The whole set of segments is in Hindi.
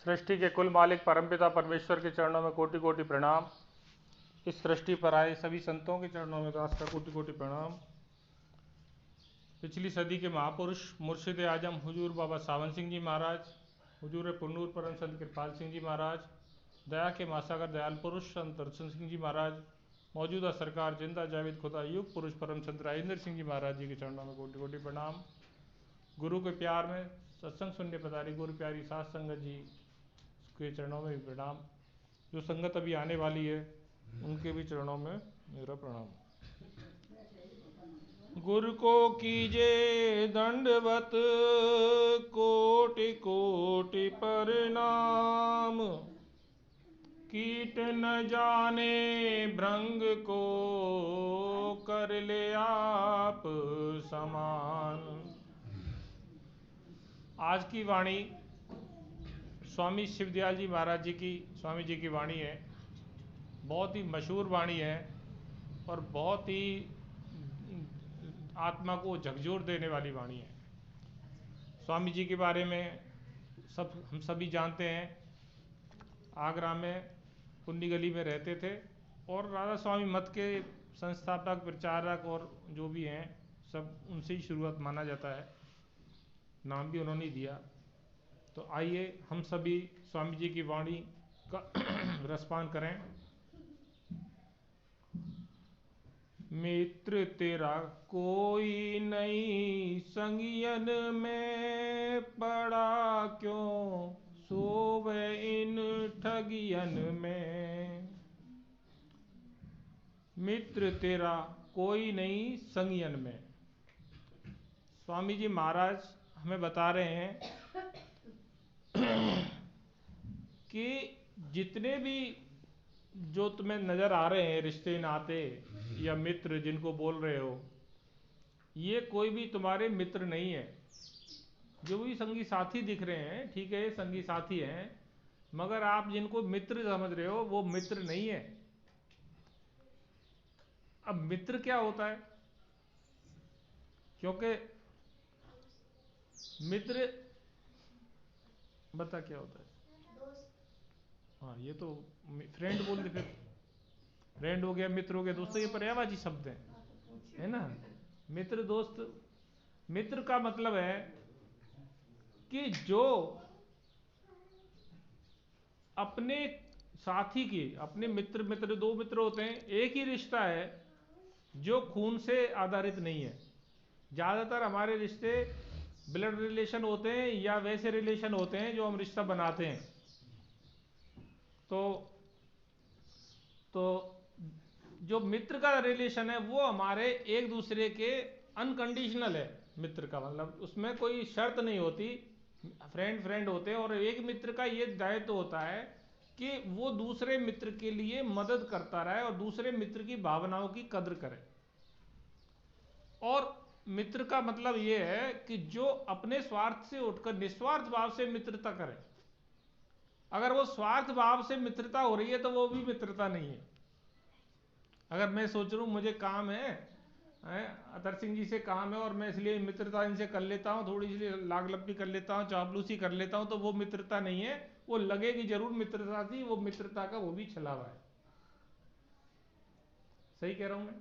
सृष्टि के कुल मालिक परमपिता परमेश्वर के चरणों में कोटि कोटि प्रणाम। इस सृष्टि पर आए सभी संतों के चरणों में दास का कोटि कोटि प्रणाम। पिछली सदी के महापुरुष मुर्शिद आजम हुजूर बाबा सावन सिंह जी महाराज, हुजूर पुन्नूर परम संत कृपाल सिंह जी महाराज, दया के महासागर दयाल पुरुष संत दर्शन सिंह जी महाराज, मौजूदा सरकार जिंदा जावेद खुदा युग पुरुष परम संत राजेंद्र सिंह जी महाराज जी के चरणों में कोटि कोटि प्रणाम। गुरु के प्यार में सत्संग सुनने पधारी गुरु प्यारी सात संगत जी के चरणों में भी प्रणाम। जो संगत अभी आने वाली है उनके भी चरणों में मेरा प्रणाम। गुरु को कीजे दंडवत कोटि कोटि प्रणाम। कीट न जाने भृंग को कर ले आप समान। आज की वाणी स्वामी शिवदयाल जी महाराज जी की, स्वामी जी की वाणी है। बहुत ही मशहूर वाणी है और बहुत ही आत्मा को झकझोर देने वाली वाणी है। स्वामी जी के बारे में हम सभी जानते हैं। आगरा में पुन्नी गली में रहते थे और राधा स्वामी मत के संस्थापक, प्रचारक और जो भी हैं सब उनसे ही शुरुआत माना जाता है। नाम भी उन्होंने ही दिया। तो आइए हम सभी स्वामी जी की वाणी का रसपान करें। मित्र तेरा कोई नहीं संगियन में पड़ा क्यों सोवे इन ठगियन में। मित्र तेरा कोई नहीं संगियन में। स्वामी जी महाराज हमें बता रहे हैं कि जितने भी जो तुम्हें नज़र आ रहे हैं रिश्ते नाते या मित्र जिनको बोल रहे हो, ये कोई भी तुम्हारे मित्र नहीं है। जो भी संगी साथी दिख रहे हैं, ठीक है, संगी साथी हैं, मगर आप जिनको मित्र समझ रहे हो वो मित्र नहीं है। अब मित्र क्या होता है? क्योंकि मित्र बता क्या होता है? हाँ, ये तो फ्रेंड बोल दे, फिर फ्रेंड हो गया, मित्र हो गया, दोस्त, ये पर्यायवाची शब्द है ना। मित्र, दोस्त। मित्र का मतलब है कि जो अपने साथी की, अपने मित्र दो मित्र होते हैं, एक ही रिश्ता है जो खून से आधारित नहीं है। ज्यादातर हमारे रिश्ते ब्लड रिलेशन होते हैं या वैसे रिलेशन होते हैं जो हम रिश्ता बनाते हैं। तो जो मित्र का रिलेशन है वो हमारे एक दूसरे के अनकंडीशनल है। मित्र का मतलब उसमें कोई शर्त नहीं होती, फ्रेंड होते हैं। और एक मित्र का ये दायित्व होता है कि वो दूसरे मित्र के लिए मदद करता रहे और दूसरे मित्र की भावनाओं की कद्र करे। और मित्र का मतलब ये है कि जो अपने स्वार्थ से उठकर निस्वार्थ भाव से मित्रता करे। अगर वो स्वार्थ भाव से मित्रता हो रही है तो वो भी मित्रता नहीं है। अगर मैं सोच रहा हूँ मुझे काम है, अतर सिंह जी से काम है और मैं इसलिए मित्रता इनसे कर लेता हूँ, थोड़ी सी लागलप्पी कर लेता हूँ, चापलूसी कर लेता हूँ, तो वो मित्रता नहीं है। वो लगेगी जरूर मित्रता थी, वो मित्रता का वो भी छलावा है। सही कह रहा हूं मैं?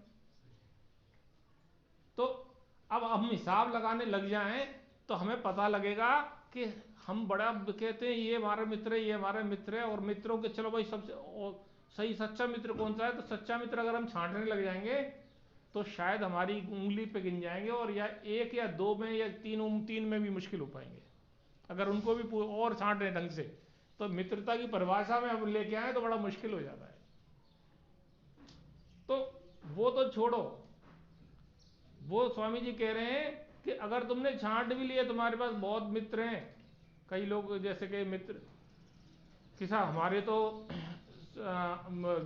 तो अब हम हिसाब लगाने लग जाएं तो हमें पता लगेगा कि हम बड़ा कहते हैं ये हमारा मित्र है, ये हमारा मित्र है। और मित्रों के चलो भाई सबसे सही सच्चा मित्र कौन सा है, तो सच्चा मित्र अगर हम छांटने लग जाएंगे तो शायद हमारी उंगली पे गिन जाएंगे, और या एक या दो में या तीन में भी मुश्किल हो पाएंगे। अगर उनको भी और छांट रहे ढंग से तो मित्रता की परिभाषा में हम लेके आए तो बड़ा मुश्किल हो जाता है। तो वो तो छोड़ो, वो स्वामी जी कह रहे हैं कि अगर तुमने छांट भी लिया, तुम्हारे पास बहुत मित्र हैं, कई लोग जैसे कि मित्र किसा हमारे तो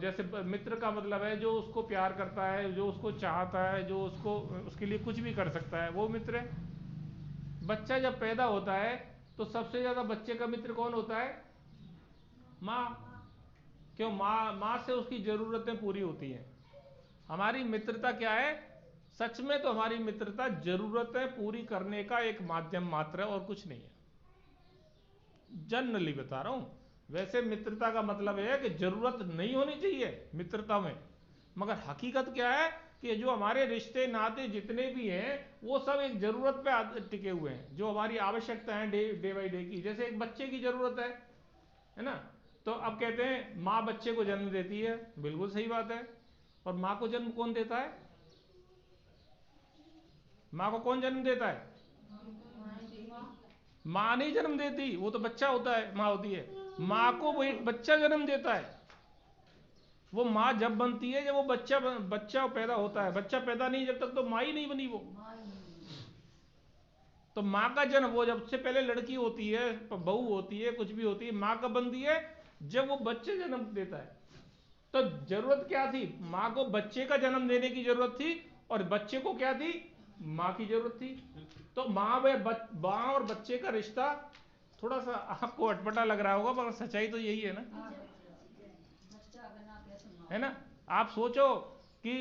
जैसे मित्र का मतलब है जो उसको प्यार करता है, जो उसको चाहता है, जो उसको उसके लिए कुछ भी कर सकता है, वो मित्र है। बच्चा जब पैदा होता है तो सबसे ज्यादा बच्चे का मित्र कौन होता है? माँ। क्यों? माँ से उसकी जरूरतें पूरी होती हैं। हमारी मित्रता क्या है? सच में तो हमारी मित्रता जरूरतें पूरी करने का एक माध्यम मात्र है और कुछ नहीं है। जनरली बता रहा हूं। वैसे मित्रता का मतलब है कि जरूरत नहीं होनी चाहिए मित्रता में, मगर हकीकत क्या है कि जो हमारे रिश्ते नाते जितने भी हैं वो सब एक जरूरत पे टिके हुए हैं, जो हमारी आवश्यकता है डे बाई डे की। जैसे एक बच्चे की जरूरत है ना। तो अब कहते हैं माँ बच्चे को जन्म देती है, बिल्कुल सही बात है। और माँ को जन्म कौन देता है? माँ को कौन जन्म देता है? माँ नहीं जन्म देती, वो तो बच्चा होता है, माँ होती है। माँ को वो एक बच्चा जन्म देता है। वो माँ जब बनती है जब वो बच्चा पैदा होता है। बच्चा पैदा नहीं जब तक तो माँ ही नहीं बनी वो। तो माँ का जन्म, वो जब से पहले लड़की होती है, बहू होती है, कुछ भी होती है, माँ कब बनती है? जब वो बच्चे जन्म देता है। तो जरूरत क्या थी? माँ को बच्चे का जन्म देने की जरूरत थी, और बच्चे को क्या थी? माँ की जरूरत थी। तो माँ और बच्चे का रिश्ता थोड़ा सा आपको अटपटा लग रहा होगा, मगर सच्चाई तो यही है ना, है ना। आप सोचो कि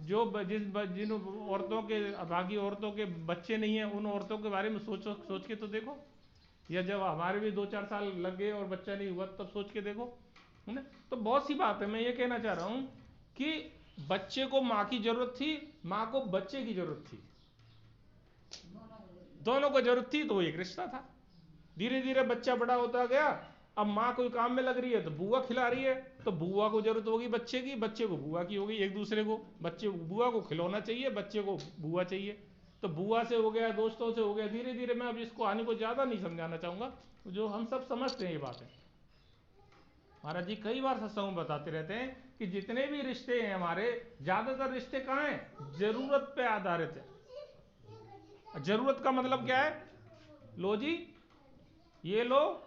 जिन औरतों के, बाकी औरतों के बच्चे नहीं है, उन औरतों के बारे में सोच के तो देखो। या जब हमारे भी 2-4 साल लग गए और बच्चा नहीं हुआ तब सोच के देखो, है ना। तो बहुत सी बात है। मैं ये कहना चाह रहा हूं कि बच्चे को माँ की जरूरत थी, माँ को बच्चे की जरूरत थी, दोनों को जरूरत थी, तो एक रिश्ता था। धीरे धीरे बच्चा बड़ा होता गया। अब माँ कोई काम में लग रही है तो बुआ खिला रही है, तो बुआ को जरूरत होगी बच्चे की, बच्चे को बुआ की होगी। एक दूसरे को, बच्चे बुआ को खिलौना चाहिए, बच्चे को बुआ चाहिए। तो बुआ से हो गया, दोस्तों से हो गया, धीरे धीरे। मैं अब इसको कहानी को ज्यादा नहीं समझाना चाहूंगा, जो हम सब समझते हैं ये बात है। महाराज जी कई बार सत्संग में बताते रहते हैं कि जितने भी रिश्ते हैं हमारे, ज्यादातर रिश्ते कहाँ हैं? जरूरत पे आधारित है। जरूरत का मतलब क्या है? लो जी, ये लो,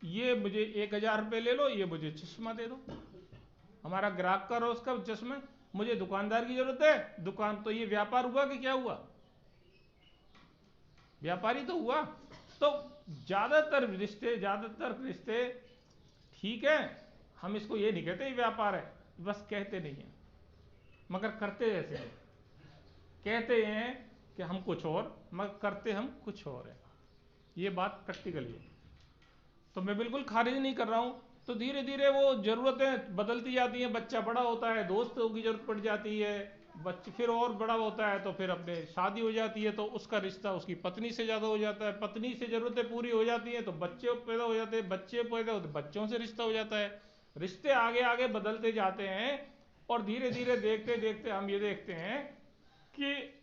ये मुझे 1000 रुपये ले लो, ये मुझे चश्मा दे दो। हमारा ग्राहक का रोज का चश्मा, मुझे दुकानदार की जरूरत है, दुकान। तो ये व्यापार हुआ कि क्या हुआ? व्यापारी तो हुआ। तो ज्यादातर रिश्ते ठीक है, हम इसको ये नहीं कहते ये व्यापार है, बस कहते नहीं है, मगर करते ऐसे हैं। कहते हैं कि हम कुछ और, मगर करते हम कुछ और है। ये बात प्रैक्टिकली है। तो मैं बिल्कुल खारिज नहीं कर रहा हूं। तो धीरे धीरे वो जरूरतें बदलती जाती हैं, बच्चा बड़ा होता है, दोस्तों की जरूरत पड़ जाती है, बच्चे फिर और बड़ा होता है तो फिर अपने शादी हो जाती है, तो उसका रिश्ता उसकी पत्नी से ज़्यादा हो जाता है, पत्नी से ज़रूरतें पूरी हो जाती हैं तो बच्चे पैदा हो जाते हैं, बच्चे पैदा होते बच्चों से रिश्ता हो जाता है। रिश्ते आगे आगे बदलते जाते हैं, और धीरे धीरे देखते देखते हम ये देखते हैं कि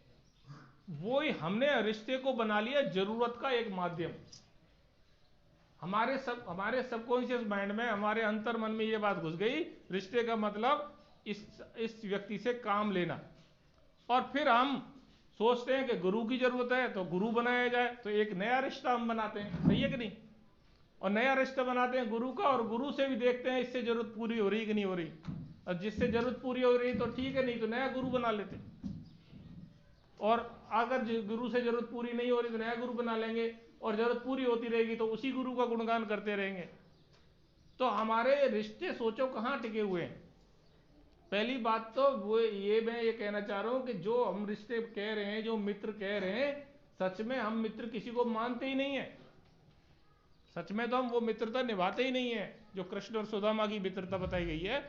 वो ही हमने रिश्ते को बना लिया जरूरत का एक माध्यम। हमारे सबकॉन्शियस माइंड में, हमारे अंतर मन में ये बात घुस गई, रिश्ते का मतलब इस व्यक्ति से काम लेना। और फिर हम सोचते हैं कि गुरु की जरूरत है तो गुरु बनाया जाए, तो एक नया रिश्ता हम बनाते हैं, सही है कि नहीं? और नया रिश्ता बनाते हैं गुरु का, और गुरु से भी देखते हैं इससे जरूरत पूरी हो रही कि नहीं हो रही, और जिससे जरूरत पूरी हो रही तो ठीक है, नहीं तो नया गुरु बना लेते हैं। और अगर गुरु से जरूरत पूरी नहीं हो रही तो नया गुरु बना लेंगे, और जरूरत पूरी होती रहेगी तो उसी गुरु का गुणगान करते रहेंगे। तो हमारे रिश्ते सोचो कहाँ टिके हुए हैं। पहली बात तो वो ये, मैं ये कहना चाह रहा हूं कि जो हम रिश्ते कह रहे हैं, जो मित्र कह रहे हैं, सच में हम मित्र किसी को मानते ही नहीं है। सच में तो हम वो मित्रता निभाते ही नहीं है जो कृष्ण और सुदामा की मित्रता बताई गई है।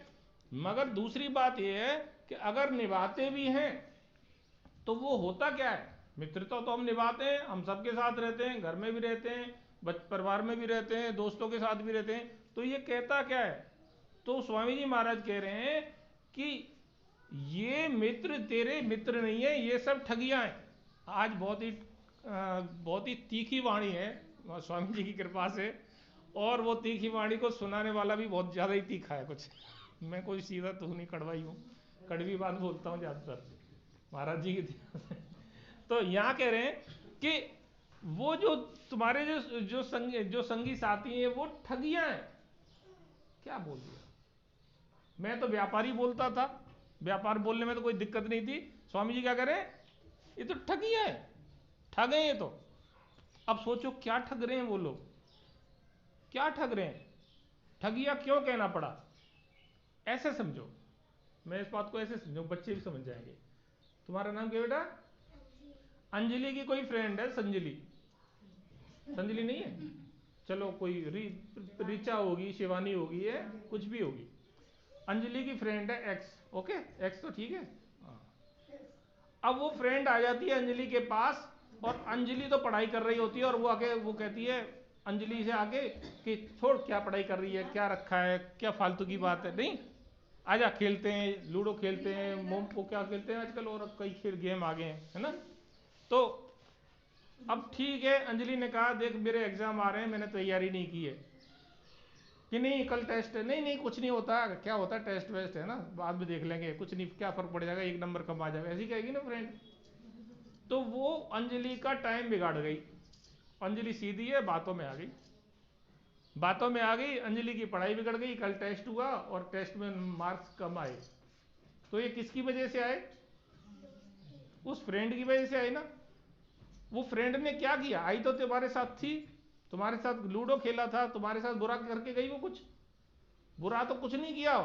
मगर दूसरी बात यह है कि अगर निभाते भी हैं तो वो होता क्या है? मित्रता तो हम निभाते हैं, हम सबके साथ रहते हैं, घर में भी रहते हैं, परिवार में भी रहते हैं, दोस्तों के साथ भी रहते हैं। तो ये कहता क्या है? तो स्वामी जी महाराज कह रहे हैं कि ये मित्र तेरे मित्र नहीं है, ये सब ठगियां हैं। आज बहुत ही तीखी वाणी है स्वामी जी की कृपा से, और वो तीखी वाणी को सुनाने वाला भी बहुत ज़्यादा ही तीखा है कुछ। मैं कोई सीधा तो नहीं, कड़वाई हूँ, कड़वी बात बोलता हूँ ज़्यादातर महाराज जी की। तो यहाँ कह रहे हैं कि वो जो तुम्हारे जो संगी साथी हैं वो ठगियां हैं। क्या बोल दिया? मैं तो व्यापारी बोलता था, व्यापार बोलने में तो कोई दिक्कत नहीं थी। स्वामी जी क्या कह रहे हैं? ये तो ठगियां है, ठग हैं ये तो। अब सोचो क्या ठग रहे हैं वो लोग, क्या ठग रहे हैं? ठगिया क्यों कहना पड़ा? ऐसे समझो, मैं इस बात को ऐसे समझो, बच्चे भी समझ जाएंगे। तुम्हारा नाम क्या बेटा? अंजलि की कोई फ्रेंड है संजलि? संजलि नहीं है? चलो कोई ऋचा होगी, शिवानी होगी, है कुछ भी होगी। अंजलि की फ्रेंड है एक्स, ओके एक्स तो ठीक है। अब वो फ्रेंड आ जाती है अंजलि के पास, और अंजलि तो पढ़ाई कर रही होती है, और वो आके वो कहती है अंजलि से आगे कि छोड़, क्या पढ़ाई कर रही है, क्या रखा है, क्या फालतू की बात है, नहीं आजा खेलते हैं, लूडो खेलते हैं, मोम को क्या खेलते हैं आजकल, और कई खेल गेम आ गए हैं, है ना। तो अब ठीक है, अंजलि ने कहा देख मेरे एग्जाम आ रहे हैं, मैंने तैयारी नहीं की है, कि नहीं कल टेस्ट है, नहीं नहीं कुछ नहीं होता, क्या होता है टेस्ट वेस्ट है ना, बाद में देख लेंगे, कुछ नहीं, क्या फर्क पड़ जाएगा, एक नंबर कम आ जाएगा, ऐसी कहेगी ना फ्रेंड। तो वो अंजलि का टाइम बिगाड़ गई। अंजलि सीधी है, बातों में आ गई, बातों में आ गई, अंजलि की पढ़ाई बिगड़ गई, कल टेस्ट हुआ और टेस्ट में मार्क्स कम आए। तो ये किसकी वजह से आए? उस फ्रेंड की वजह से आए ना। वो फ्रेंड ने क्या किया, आई तो तुम्हारे साथ थी, तुम्हारे साथ लूडो खेला था, तुम्हारे साथ बुरा करके गई, वो कुछ बुरा तो कुछ नहीं किया,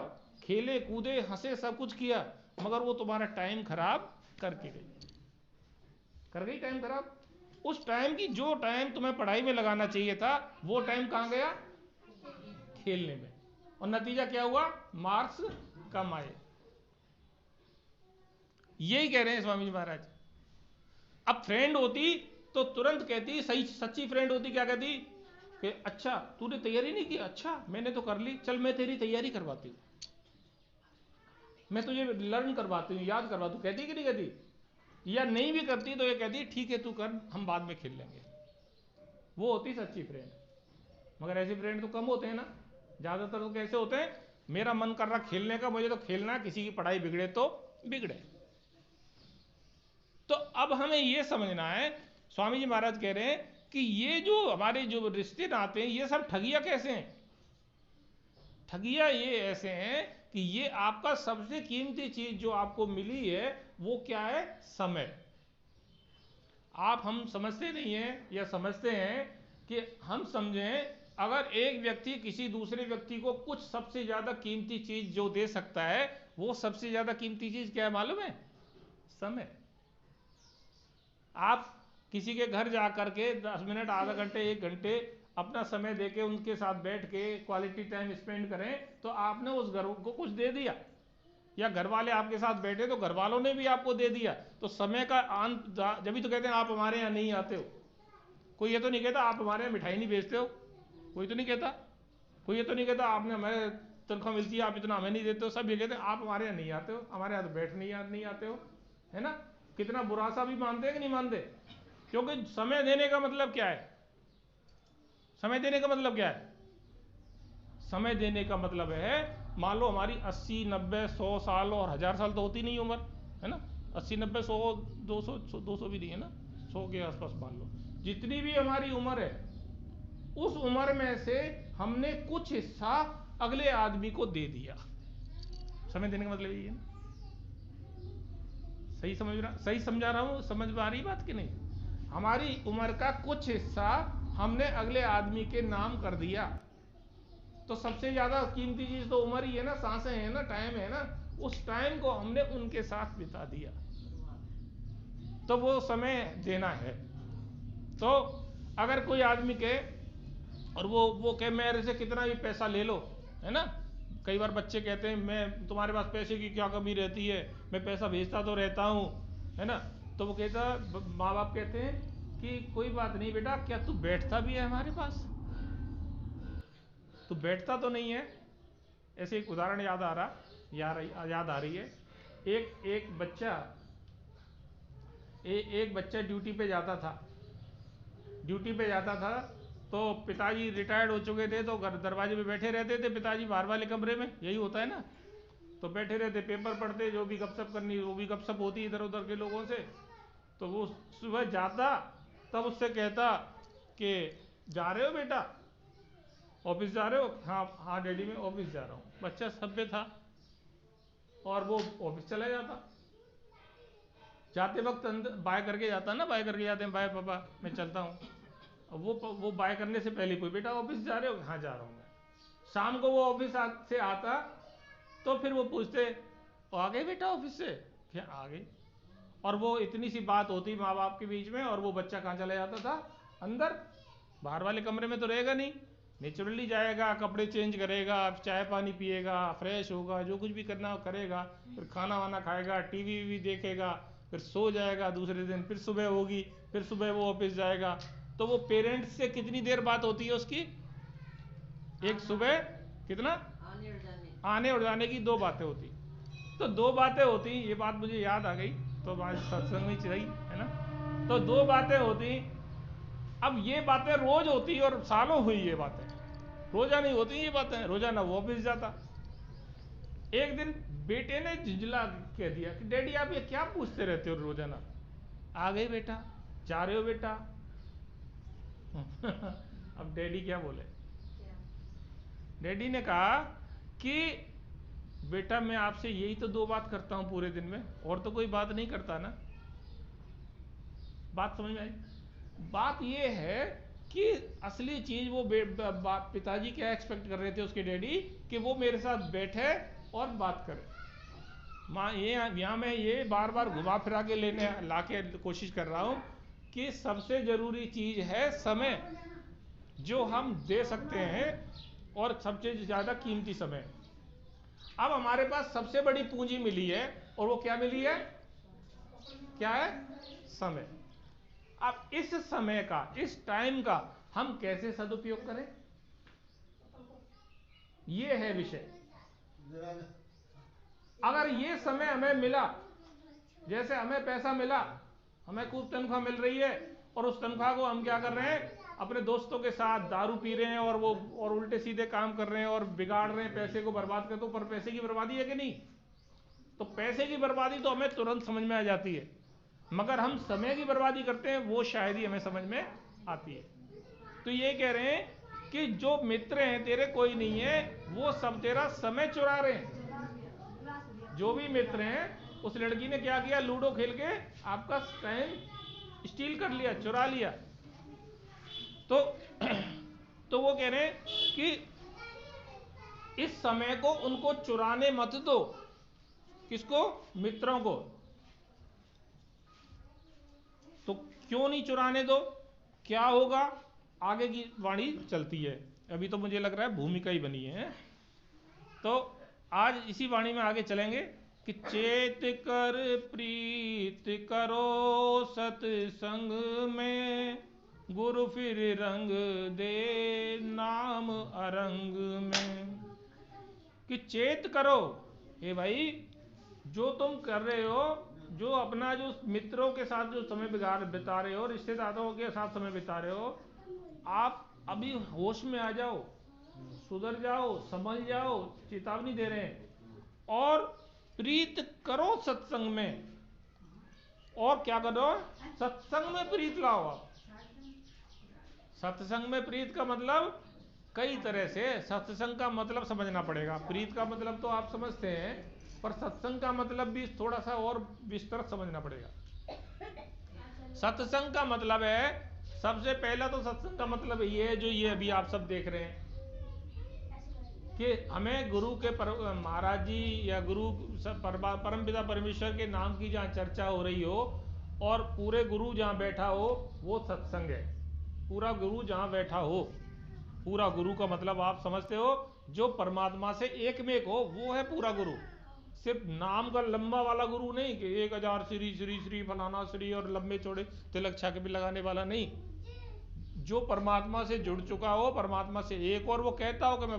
खेले कूदे हंसे सब कुछ किया, मगर वो तुम्हारा टाइम खराब करके गई, कर गई टाइम खराब। उस टाइम की, जो टाइम तुम्हें पढ़ाई में लगाना चाहिए था, वो टाइम कहां गया? खेलने में। और नतीजा क्या हुआ? मार्क्स कम आए। यही कह रहे हैं स्वामी जी महाराज। अब फ्रेंड होती तो तुरंत कहती, सही सच्ची फ्रेंड होती क्या कहती कि अच्छा तूने तैयारी नहीं की, अच्छा मैंने तो कर ली, चल मैं तेरी तैयारी करवाती हूँ, मैं तुझे लर्न करवाती हूँ, याद करवाती हूँ, कहती कि नहीं कहती? या नहीं भी करती तो ये कहती ठीक है तू कर, हम बाद में खेल लेंगे। वो होती सच्ची फ्रेंड। मगर ऐसे फ्रेंड तो कम होते हैं ना, ज्यादातर तो कैसे होते हैं, मेरा मन कर रहा खेलने का, मुझे तो खेलना है, किसी की पढ़ाई बिगड़े तो बिगड़े। तो अब हमें यह समझना है, स्वामी जी महाराज कह रहे हैं कि ये जो हमारे जो रिश्ते नाते हैं, ये सब ठगिया कैसे हैं? ठगिया ये ऐसे हैं कि ये आपका सबसे कीमती चीज जो आपको मिली है, वो क्या है? समय। आप हम समझते नहीं है, या समझते हैं कि हम समझें, अगर एक व्यक्ति किसी दूसरे व्यक्ति को कुछ सबसे ज्यादा कीमती चीज जो दे सकता है, वो सबसे ज्यादा कीमती चीज क्या है मालूम है? समय। आप किसी के घर जा करके 10 मिनट, आधा घंटे, 1 घंटे अपना समय देके उनके साथ बैठ के क्वालिटी टाइम स्पेंड करें, तो आपने उस घर को कुछ दे दिया। या घर वाले आपके साथ बैठे तो घर वालों ने भी आपको दे दिया। तो समय का जब ही तो कहते हैं आप हमारे यहाँ नहीं आते हो। कोई ये तो नहीं कहता आप हमारे यहाँ मिठाई नहीं बेचते हो, कोई तो नहीं कहता। कोई ये तो नहीं कहता आपने हमारे तनख्वाह मिलती है आप इतना हमें नहीं देते हो। सब ये कहते हैं आप हमारे यहाँ नहीं आते हो, हमारे यहाँ तो बैठ नहीं आते हो, है ना। कितना बुरा सा भी मानते हैं कि नहीं मानते? क्योंकि समय देने का मतलब क्या है? समय देने का मतलब क्या है? समय देने का मतलब है, मान लो हमारी 80, 90, 100 साल और 1000 साल तो होती नहीं उम्र, है ना। 80, 90, 100, 200 भी नहीं है ना, 100 के आसपास मान लो। जितनी भी हमारी उम्र है, उस उम्र में से हमने कुछ हिस्सा अगले आदमी को दे दिया। समय देने का मतलब यही है ना। सही समझा रहा हूं? समझ में आ रही बात कि नहीं? हमारी उम्र का कुछ हिस्सा हमने अगले आदमी के नाम कर दिया। तो सबसे ज्यादा कीमती चीज तो उम्र ही है ना, सांसें हैं ना, टाइम है ना। उस टाइम को हमने उनके साथ बिता दिया, तो वो समय देना है। तो अगर कोई आदमी कहे, और वो कहे मेरे से कितना भी पैसा ले लो, है ना। कई बार बच्चे कहते हैं मैं, तुम्हारे पास पैसे की क्या कमी रहती है, मैं पैसा भेजता तो रहता हूँ, है ना। तो वो कहता, माँ बाप कहते हैं कि कोई बात नहीं बेटा, क्या तू बैठता भी है हमारे पास? तू बैठता तो नहीं है। ऐसे एक उदाहरण याद आ रही है। एक बच्चा एक बच्चा ड्यूटी पे जाता था। तो पिताजी रिटायर्ड हो चुके थे, तो घर दरवाजे पे बैठे रहते थे पिताजी, बाहर वाले कमरे में, यही होता है ना। तो बैठे रहते, पेपर पढ़ते, जो भी गपशप करनी वो भी गपशप होती इधर उधर के लोगों से। तो वो सुबह जाता, तब उससे कहता कि जा रहे हो बेटा, ऑफिस जा रहे हो? हाँ हाँ डैडी मैं ऑफिस जा रहा हूँ। बच्चा सभ्य था और वो ऑफिस चला जाता। जाते वक्त बाय करके जाता ना, बाय करके जाते हैं, बाय पापा मैं चलता हूँ। वो बाय करने से पहले कोई, बेटा ऑफिस जा रहे हो? हाँ जा रहा हूँ मैं। शाम को वो ऑफिस से आता, तो फिर वो पूछते आ गए बेटा ऑफिस से? क्या आ गए? और वो इतनी सी बात होती माँ बाप के बीच में, और वो बच्चा कहाँ चला जाता था? अंदर बाहर वाले कमरे में तो रहेगा नहीं, नेचुरली जाएगा, कपड़े चेंज करेगा, चाय पानी पिएगा, फ्रेश होगा, जो कुछ भी करना हो करेगा, फिर खाना वाना खाएगा, टीवी भी देखेगा, फिर सो जाएगा, दूसरे दिन फिर सुबह होगी, फिर सुबह वो ऑफिस जाएगा। तो वो पेरेंट्स से कितनी देर बात होती है उसकी? एक सुबह कितना आने और जाने की 2 बातें होती। तो 2 बातें होती, ये बात मुझे याद आ गई तो आज सत्संग में रही है ना। तो 2 बातें होती। अब ये बातें रोज होती और सालों हुई ये बातें, रोजा नहीं होती ये बातें। रोजाना वो ऑफिस जाता। एक दिन बेटे ने झिझला कह दिया कि डैडी आप ये क्या पूछते रहते हो रोजाना? आ गए बेटा, जा रहे हो बेटा? अब डैडी क्या बोले? डैडी ने कहा कि बेटा मैं आपसे यही तो 2 बात करता हूं पूरे दिन में, और तो कोई बात नहीं करता ना। बात समझ में आई? बात ये है कि असली चीज वो पिताजी क्या एक्सपेक्ट कर रहे थे उसके डैडी, कि वो मेरे साथ बैठे और बात करे। माँ ये यहाँ मैं ये बार बार घुमा फिरा के ला के कोशिश कर रहा हूँ कि सबसे जरूरी चीज है समय, जो हम दे सकते हैं, और सबसे ज्यादा कीमती समय। अब हमारे पास सबसे बड़ी पूंजी मिली है, और वो क्या मिली है? क्या है? समय। अब इस समय का, इस टाइम का हम कैसे सदुपयोग करें, ये है विषय। अगर ये समय हमें मिला, जैसे हमें पैसा मिला, हमें खूब तनख्वाह मिल रही है, और उस तनख्वाह को हम क्या कर रहे हैं? अपने दोस्तों के साथ दारू पी रहे हैं, और उल्टे सीधे काम कर रहे हैं, और बिगाड़ रहे हैं, पैसे को बर्बाद करते। पर पैसे की बर्बादी है कि नहीं? तो पैसे की बर्बादी तो हमें तुरंत समझ में आ जाती है, मगर हम समय की बर्बादी करते हैं, वो शायद ही हमें समझ में आती है। तो ये कह रहे हैं कि जो मित्र हैं तेरे कोई नहीं है, वो सब तेरा समय चुरा रहे हैं। जो भी मित्र हैं, उस लड़की ने क्या किया? लूडो खेल के आपका टाइम स्टील कर लिया, चुरा लिया। तो वो कह रहे हैं कि इस समय को उनको चुराने मत दो। किसको? मित्रों को। तो क्यों नहीं चुराने दो? क्या होगा? आगे की वाणी चलती है। अभी तो मुझे लग रहा है भूमिका ही बनी है। तो आज इसी वाणी में आगे चलेंगे कि चेत कर प्रीत करो सत्संग में, गुरु फिर रंग दे नाम अरंग में। कि चेत करो, हे भाई, जो तुम कर रहे हो, जो अपना जो मित्रों के साथ जो समय बिता रहे हो, रिश्तेदारों के साथ समय बिता रहे हो, आप अभी होश में आ जाओ, सुधर जाओ, समझ जाओ, चेतावनी दे रहे हैं। और प्रीत करो सत्संग में। और क्या करो? सत्संग में प्रीत लाओ। आप सत्संग में प्रीत का मतलब कई तरह से, सत्संग का मतलब समझना पड़ेगा। प्रीत का मतलब तो आप समझते हैं, पर सत्संग का मतलब भी थोड़ा सा और विस्तृत समझना पड़ेगा। सत्संग का मतलब है, सबसे पहला तो सत्संग का मतलब ये है जो ये अभी आप सब देख रहे हैं, कि हमें गुरु के महाराज जी या गुरु परमपिता परमेश्वर के नाम की जहाँ चर्चा हो रही हो, और पूरे गुरु जहाँ बैठा हो, वो सत्संग है। पूरा गुरु जहाँ बैठा हो, पूरा गुरु का मतलब आप समझते हो, जो परमात्मा से एक में एक हो, वो है पूरा गुरु। सिर्फ नाम का लंबा वाला गुरु नहीं, कि 1000 श्री श्री श्री फलाना श्री और लंबे चौड़े तिलक छाके भी लगाने वाला नहीं। जो परमात्मा से जुड़ चुका हो, परमात्मा से एक, और वो कहता हो कि मैं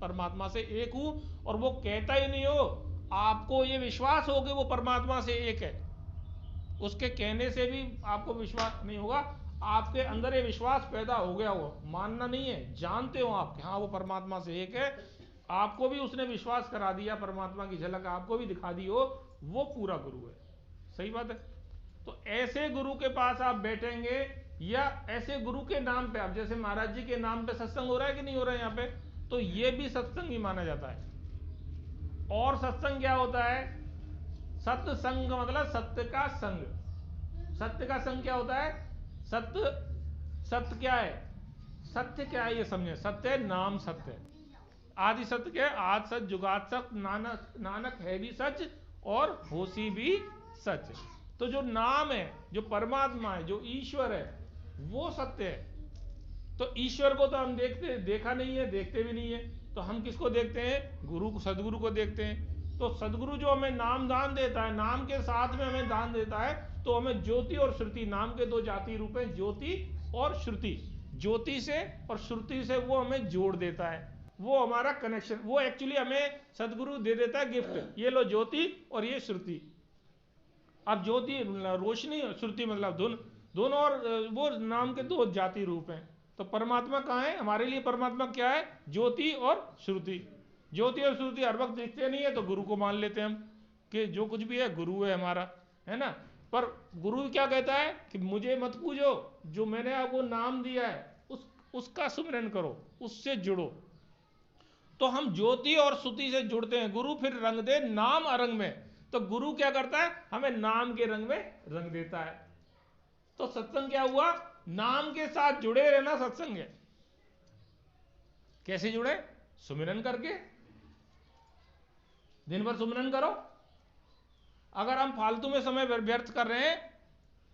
परमात्मा से एक हूं, और वो कहता ही नहीं हो, आपको ये विश्वास हो कि वो परमात्मा से एक है। उसके कहने से भी आपको विश्वास नहीं होगा, आपके अंदर ये विश्वास पैदा हो गया हो। मानना नहीं है, जानते हो आप कि हाँ वो परमात्मा से एक है, आपको भी उसने विश्वास करा दिया, परमात्मा की झलक आपको भी दिखा दी हो, वो पूरा गुरु है। सही बात है। तो ऐसे गुरु के पास आप बैठेंगे, या ऐसे गुरु के नाम पे आप, जैसे महाराज जी के नाम पे सत्संग हो रहा है कि नहीं हो रहा है यहाँ पे, तो ये भी सत्संग ही माना जाता है। और सत्संग क्या होता है? सत्संग का मतलब सत्य का संग। सत्य का संग क्या होता है? सत्य, सत्य क्या है? सत्य क्या है ये समझे। सत्य है नाम, सत्य आदि सत्य क्या है? आज सच जुगात सच, नानक है भी सच और होसी भी सच। तो जो नाम है, जो परमात्मा है, जो ईश्वर है, वो सत्य है। तो ईश्वर को तो हम देखा नहीं है, देखते भी नहीं है, तो हम किसको देखते हैं? गुरु को, सदगुरु को देखते हैं। तो सदगुरु जो हमें नाम दान देता है, नाम के साथ में हमें दान देता है, तो हमें ज्योति और श्रुति, नाम के दो जाति रूप हैं, ज्योति और श्रुति। ज्योति से और श्रुति से वो हमें जोड़ देता है, वो हमारा कनेक्शन, वो एक्चुअली हमें सदगुरु दे देता है गिफ्ट, ये लो ज्योति और ये श्रुति। अब ज्योति रोशनी, श्रुति मतलब धुन, दोनों, और वो नाम के दो जाति रूप हैं। तो परमात्मा कहाँ है हमारे लिए? परमात्मा क्या है? ज्योति और श्रुति। ज्योति और श्रुति हर वक्त दिखते नहीं है, तो गुरु को मान लेते हैं हम कि जो कुछ भी है गुरु है हमारा, है ना। पर गुरु क्या कहता है कि मुझे मत पूजो, जो मैंने आपको नाम दिया है उसका सुमिरन करो, उससे जुड़ो। तो हम ज्योति और श्रुति से जुड़ते हैं। गुरु फिर रंग दे नाम अरंग में, तो गुरु क्या करता है? हमें नाम के रंग में रंग देता है। तो सत्संग क्या हुआ? नाम के साथ जुड़े रहना सत्संग है। कैसे जुड़े? सुमिरन करके, दिन भर सुमिरन करो। अगर हम फालतू में समय व्यर्थ कर रहे हैं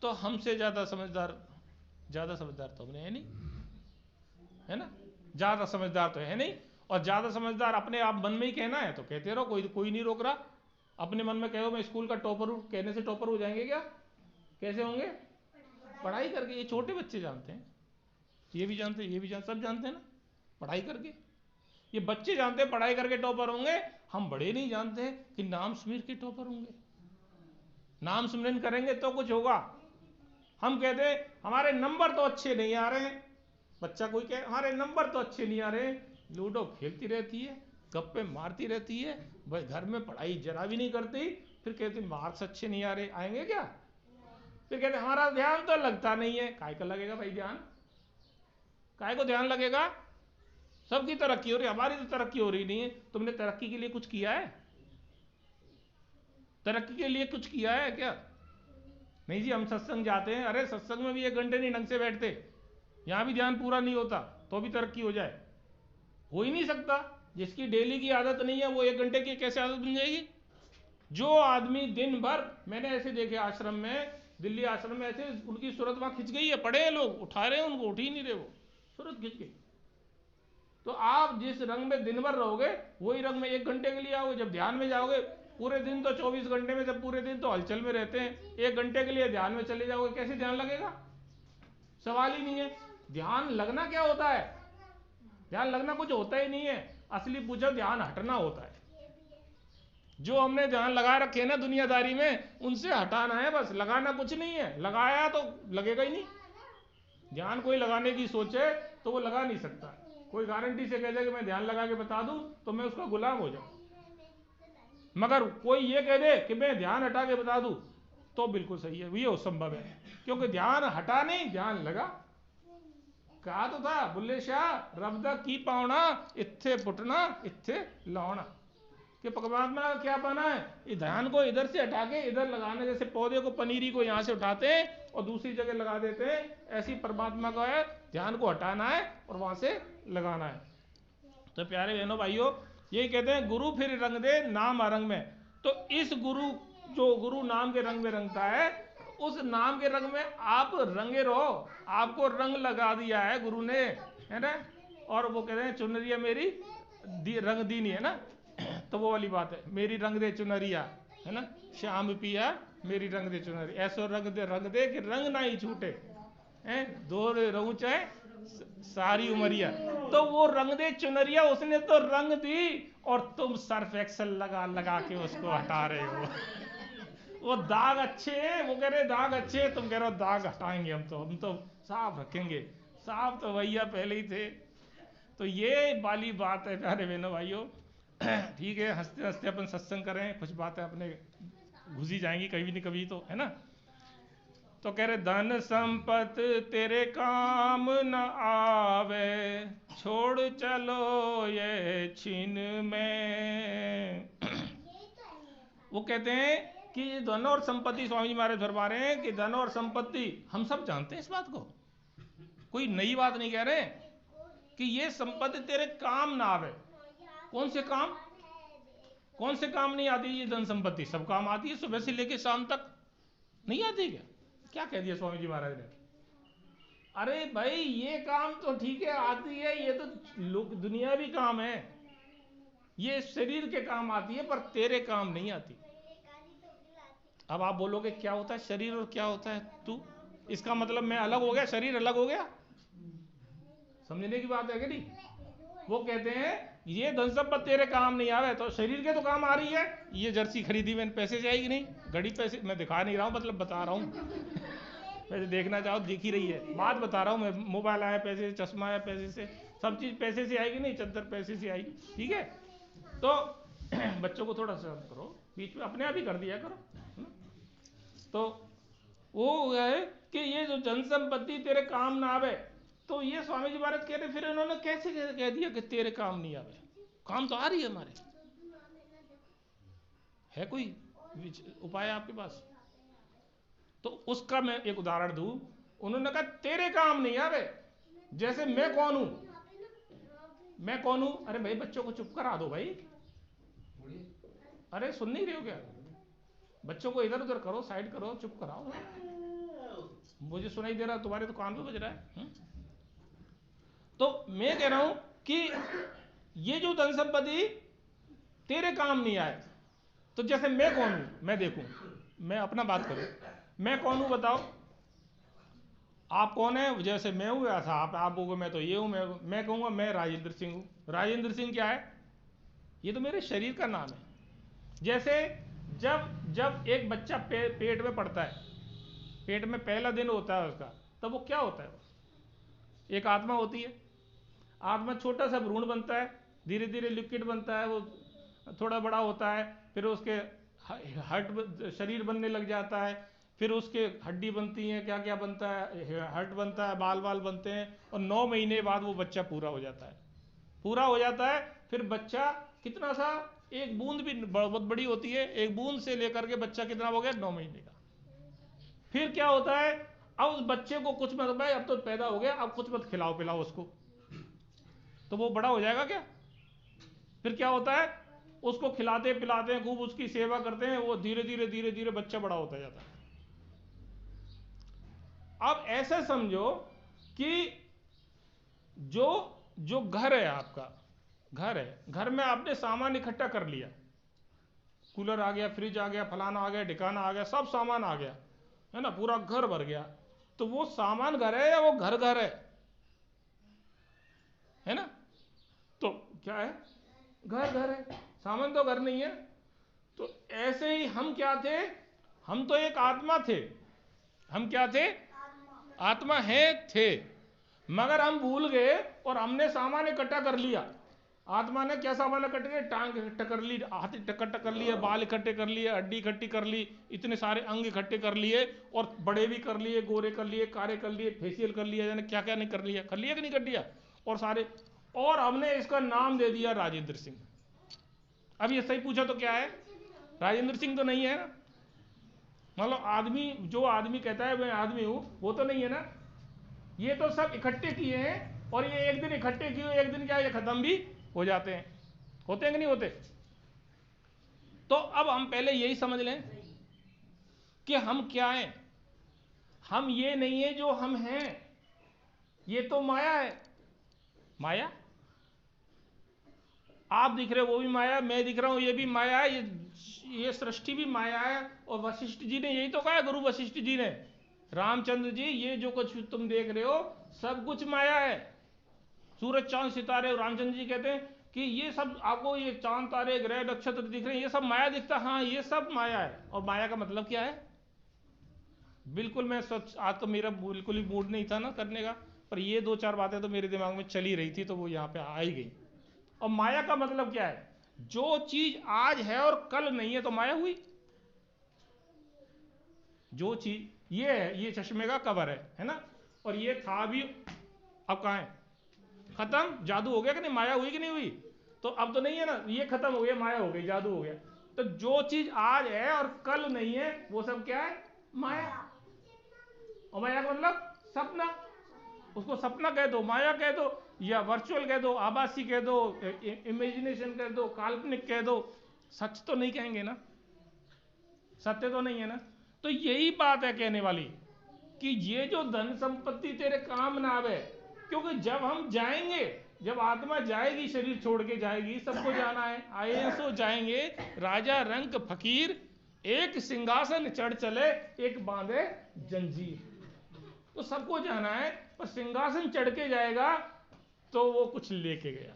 तो हमसे ज्यादा समझदार तो हमने है नहीं, है ना। ज्यादा समझदार तो है नहीं, और ज्यादा समझदार अपने आप मन में ही कहना है तो कहते रहो, कोई नहीं रोक रहा। अपने मन में कहो मैं स्कूल का टॉपर हूं, कहने से टॉपर हो जाएंगे क्या? कैसे होंगे? पढ़ाई करके। ये छोटे बच्चे जानते हैं, ये भी जानते हैं, ये भी जानते, सब जानते हैं ना, पढ़ाई करके। ये बच्चे जानते हैं पढ़ाई करके टॉपर होंगे, हम बड़े नहीं जानते कि नाम सुमिर के टॉपर होंगे। नाम सुमिरन करेंगे तो कुछ होगा। हम कहते हैं हमारे नंबर तो अच्छे नहीं आ रहे हैं, बच्चा कोई कहे हमारे नंबर तो अच्छे नहीं आ रहे हैं, लूडो खेलती रहती है, गप्पे मारती रहती है, भाई घर में पढ़ाई जरा भी नहीं करती, फिर कहती मार्क्स अच्छे नहीं आ रहे, आएंगे क्या? फिर कहते हमारा ध्यान तो लगता नहीं है। काय का लगेगा भाई ध्यान? काय को ध्यान लगेगा? सबकी तरक्की हो रही, हमारी तो तरक्की हो रही नहीं है। तुमने तरक्की के लिए कुछ किया है? तरक्की के लिए कुछ किया है क्या? नहीं जी, हम सत्संग जाते हैं, अरे सत्संग में भी 1 घंटे नहीं ढंग से बैठते, यहां भी ध्यान पूरा नहीं होता तो भी तरक्की हो जाए? हो ही नहीं सकता। जिसकी डेली की आदत नहीं है वो 1 घंटे की कैसे आदत बन जाएगी? जो आदमी दिन भर, मैंने ऐसे देखे आश्रम में, दिल्ली आश्रम में, ऐसे उनकी सूरत वहां खिंच गई है, पड़े हैं लोग, उठा रहे हैं उनको, उठ ही नहीं रहे, वो सूरत खिंच गई। तो आप जिस रंग में दिन भर रहोगे वही रंग में 1 घंटे के लिए आओगे। जब ध्यान में जाओगे पूरे दिन तो 24 घंटे में, जब पूरे दिन तो हलचल में रहते हैं, 1 घंटे के लिए ध्यान में चले जाओगे, कैसे ध्यान लगेगा? सवाल ही नहीं है। ध्यान लगना क्या होता है? ध्यान लगना कुछ होता ही नहीं है। असली पूछो, ध्यान हटना होता है। जो हमने ध्यान लगा रखे ना दुनियादारी में, उनसे हटाना है बस, लगाना कुछ नहीं है। लगाया तो लगेगा ही नहीं। ध्यान कोई लगाने की सोचे तो वो लगा नहीं सकता। कोई गारंटी से कह दे कि मैं ध्यान लगा के बता दूं तो मैं उसका गुलाम हो जाऊं, मगर कोई ये कह दे कि मैं ध्यान हटा के बता दूं तो बिल्कुल सही है, ये असंभव है। क्योंकि ध्यान हटा नहीं, ध्यान लगा। कहा तो था बुल्ले शाह, रब दा की पाउना, इत्थे पुटना इत्थे लाउना, कि परमात्मा का क्या पाना है? ये ध्यान को इधर से हटा के इधर लगाना। जैसे पौधे को, पनीरी को यहाँ से उठाते हैं और दूसरी जगह लगा देते हैं, ऐसी परमात्मा का है, ध्यान को हटाना है और वहां से लगाना है। तो प्यारे बहनों भाइयों, यही कहते हैं गुरु फिर रंग दे नाम अरंग में। तो इस गुरु, जो गुरु नाम के रंग में रंगता है, उस नाम के रंग में आप रंगे रहो। आपको रंग लगा दिया है गुरु ने, है ना। और वो कहते हैं चुनरिया मेरी रंग दी नहीं, है ना। तो वो वाली बात है, मेरी रंग दे चुनरिया, है ना। श्याम पिया मेरी रंग दे चुनरी, ऐसो रंग दे कि रंग ना ही छूटे, हैं दो रहूं चाहे सारी उमरिया। तो वो रंग दे चुनरिया उसने तो रंग दी, और तुम सर्फ एक्सल लगा लगा के उसको हटा रहे हो। वो दाग अच्छे हैं, वो कह रहे दाग अच्छे हैं, तुम कह रहे हो दाग हटाएंगे हम तो साफ रखेंगे। साफ तो भैया पहले ही थे। तो ये वाली बात है प्यारे बहनों भाइयों। ठीक है, हंसते हंसते अपन सत्संग करें, कुछ बातें अपने घुसी जाएंगी कभी न कभी, तो है ना। तो कह रहे धन संपत तेरे काम न आवे, छोड़ चलो ये छीन में। वो कहते हैं कि धन और संपत्ति, स्वामी जी महाराज फरमा रहे हैं कि धन और संपत्ति, हम सब जानते हैं इस बात को, कोई नई बात नहीं कह रहे कि ये संपत्ति तेरे काम ना आवे। कौन से काम? कौन से काम नहीं आती ये धन संपत्ति? सब काम आती है, सुबह से लेकर शाम तक नहीं आती क्या? क्या कह दिया स्वामी जी महाराज ने? अरे भाई ये काम तो ठीक है आती है, ये तो दुनियावी काम है, ये शरीर के काम आती है, पर तेरे काम नहीं आती। अब आप बोलोगे क्या होता है शरीर और क्या होता है तू, इसका मतलब मैं अलग हो गया, शरीर अलग हो गया, समझने की बात है कि नहीं। वो कहते हैं ये धन संपत्ति तेरे काम नहीं आवे, तो शरीर के तो काम आ रही है। ये जर्सी खरीदी मैंने, पैसे से आएगी नहीं, घड़ी पैसे, मैं दिखा नहीं रहा हूँ, मतलब बता रहा हूँ पैसे देखना चाहो दिख ही रही है, बात बता रहा हूँ मैं। मोबाइल आया पैसे से, चश्मा आया पैसे से, सब चीज़ पैसे से आएगी नहीं, चद्दर पैसे से आएगी, ठीक है। तो बच्चों को थोड़ा सा करो, बीच में अपने आप ही कर दिया करो, है ना? तो वो है कि ये जो जन संपत्ति तेरे काम ना आवे, तो ये स्वामी जी महाराज कह रहे, फिर इन्होंने कैसे कह दिया कि तेरे काम नहीं आवे, काम तो आ रही है हमारे। है कोई उपाय आपके पास? तो उसका मैं एक उदाहरण दूं। उन्होंने कहा तेरे काम नहीं आवे, जैसे मैं कौन हूं, मैं कौन हूं? अरे भाई बच्चों को चुप करा दो भाई, अरे सुन नहीं रहे हो क्या? बच्चों को इधर उधर करो, साइड करो, चुप कराओ, मुझे सुनाई दे रहा, तुम्हारे तो कान पे बज रहा है। तो मैं कह रहा हूं कि ये जो धन संपत्ति तेरे काम नहीं आए, तो जैसे मैं कौन हूं, मैं देखूं, मैं अपना बात करूं, मैं कौन हूं बताओ, आप कौन है? जैसे मैं हूं ऐसा आप बोलोगे मैं तो ये हूं, मैं कहूंगा मैं राजेंद्र सिंह हूं। राजेंद्र सिंह क्या है? ये तो मेरे शरीर का नाम है। जैसे जब एक बच्चा पेट में पड़ता है, पेट में पहला दिन होता है उसका, तब वो क्या होता है? एक आत्मा होती है, आत्मा छोटा सा भ्रूण बनता है, धीरे धीरे लिक्विड बनता है, वो थोड़ा बड़ा होता है, फिर उसके हड्ड शरीर बनने लग जाता है, फिर उसके हड्डी बनती है, क्या क्या बनता है, हड्ड बनता है, बाल बाल बनते हैं, और 9 महीने बाद वो बच्चा पूरा हो जाता है। पूरा हो जाता है, फिर बच्चा कितना सा, एक बूंद भी बहुत बड़ी होती है, एक बूंद से लेकर के बच्चा कितना हो गया, 9 महीने का। फिर क्या होता है, अब उस बच्चे को कुछ मत, भाई अब तो पैदा हो गया, अब कुछ मत खिलाओ पिलाओ उसको, तो वो बड़ा हो जाएगा क्या? फिर क्या होता है, उसको खिलाते पिलाते हैं, खूब उसकी सेवा करते हैं, वो धीरे धीरे धीरे धीरे बच्चा बड़ा होता जाता है। अब ऐसे समझो कि जो जो घर है, आपका घर है, घर में आपने सामान इकट्ठा कर लिया, कूलर आ गया, फ्रिज आ गया, फलाना आ गया, ढिकाना आ गया, सब सामान आ गया, है ना, पूरा घर भर गया। तो वो सामान घर है या वो घर घर है ना? तो क्या है? घर घर है, सामान तो घर नहीं है। तो ऐसे ही हम क्या थे? हम तो एक आत्मा थे। हम क्या थे? आत्मा है थे, मगर हम भूल गए और हमने सामान इकट्ठा कर लिया। आत्मा ने क्या सामान इकट्ठे किए? टांग इकट्ठा कर ली, हाथ इकट्ठा कर लिए, बाल इकट्ठे कर लिए, हड्डी इकट्ठी कर ली, इतने सारे अंग इकट्ठे कर लिए, और बड़े भी कर लिए, गोरे कर लिए, कारे कर लिए, फेशियल कर लिया, यानी क्या क्या नहीं कर लिया, कि नहीं कर लिया, और सारे, और हमने इसका नाम दे दिया राजेंद्र सिंह। अब ये सही पूछा तो क्या है? राजेंद्र सिंह तो नहीं है ना, मतलब आदमी, जो आदमी कहता है मैं आदमी हूं, वो तो नहीं है ना। ये तो सब इकट्ठे किए हैं, और ये एक दिन इकट्ठे किए, एक दिन क्या ये खत्म भी हो जाते हैं, होते हैं कि नहीं होते? तो अब हम पहले यही समझ लें कि हम क्या हैं। हम ये नहीं है जो हम हैं, ये तो माया है। माया, आप दिख रहे हो वो भी माया, मैं दिख रहा हूं ये भी माया है, ये सृष्टि भी माया है। और वशिष्ठ जी ने यही तो कहा है, गुरु वशिष्ठ जी ने, रामचंद्र जी ये जो कुछ तुम देख रहे हो सब कुछ माया है। सूरज चांद सितारे, रामचंद्र जी कहते हैं कि ये सब आपको, ये चांद तारे ग्रह नक्षत्र दिख रहे हैं, ये सब माया दिखता है। हाँ ये सब माया है। और माया का मतलब क्या है? बिल्कुल, मैं सच, आज तो मेरा बिल्कुल ही मूड नहीं था ना करने का, पर ये 2-4 बातें तो मेरे दिमाग में चली रही थी, तो वो यहाँ पे आ ही गई। और माया का मतलब क्या है? जो चीज आज है और कल नहीं है तो माया हुई। जो चीज ये है, ये चश्मे का कवर है ना, और ये था भी, अब कहाँ है? खत्म, जादू हो गया कि नहीं? माया हुई कि नहीं हुई? तो अब तो नहीं है ना, ये खत्म हो गया, माया हो गई, जादू हो गया। तो जो चीज आज है और कल नहीं है वो सब क्या है? माया। और माया का मतलब सपना, उसको सपना कह दो, माया कह दो, या वर्चुअल कह दो, आभासी कह दो, इमेजिनेशन कह दो, काल्पनिक कह दो, सच तो नहीं कहेंगे ना, सत्य तो नहीं है ना। तो यही बात है कहने वाली कि ये जो धन संपत्ति तेरे काम ना आवे, क्योंकि जब हम जाएंगे, जब आत्मा जाएगी, शरीर छोड़ के जाएगी, सबको जाना है, आए सो जाएंगे, राजा रंक फकीर, एक सिंहासन चढ़ चले, एक बांधे जंजीर। तो सबको जाना है, पर सिंहासन चढ़ के जाएगा तो वो कुछ लेके गया,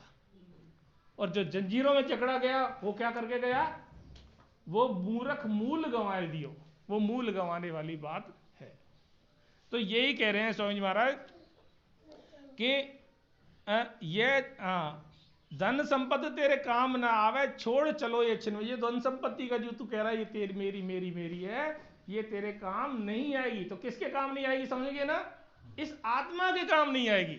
और जो जंजीरों में जकड़ा गया वो क्या करके गया? वो मूर्ख मूल गंवा दियो, वो मूल गंवाने वाली बात है। तो यही कह रहे हैं स्वामी जी महाराज कि ये धन संपत्ति तेरे काम ना आवे, छोड़ चलो ये छिन्न। ये धन संपत्ति का जो तू कह रहा है ये तेरी मेरी मेरी मेरी है, ये तेरे काम नहीं आएगी। तो किसके काम नहीं आएगी समझिए ना? इस आत्मा के काम नहीं आएगी।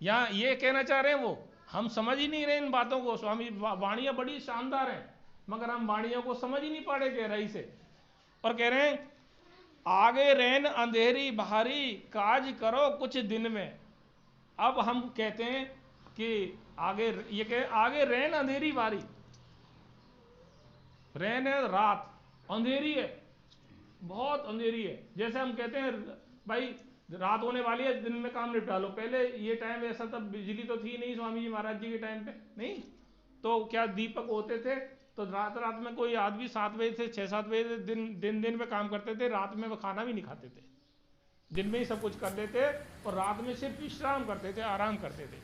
यहाँ ये कहना चाह रहे हैं वो, हम समझ ही नहीं रहे इन बातों को। स्वामी वाणियां बड़ी शानदार हैं, मगर हम वाणियों को समझ ही नहीं पा रहे गहराई से। और कह रहे हैं आगे रैन अंधेरी बाहरी, काज करो कुछ दिन में। अब हम कहते हैं कि आगे, ये कहे आगे रैन अंधेरी बारी, रैन है रात, अंधेरी है, बहुत अंधेरी है। जैसे हम कहते हैं भाई रात होने वाली है, दिन में काम निपटा लो। पहले ये टाइम ऐसा था, बिजली तो थी नहीं स्वामी जी महाराज जी के टाइम पे, नहीं तो क्या दीपक होते थे, तो रात रात में कोई आदमी 7 बजे से 6-7 बजे दिन में काम करते थे, रात में वो खाना भी नहीं खाते थे, दिन में ही सब कुछ कर लेते, और रात में सिर्फ विश्राम करते थे, आराम करते थे।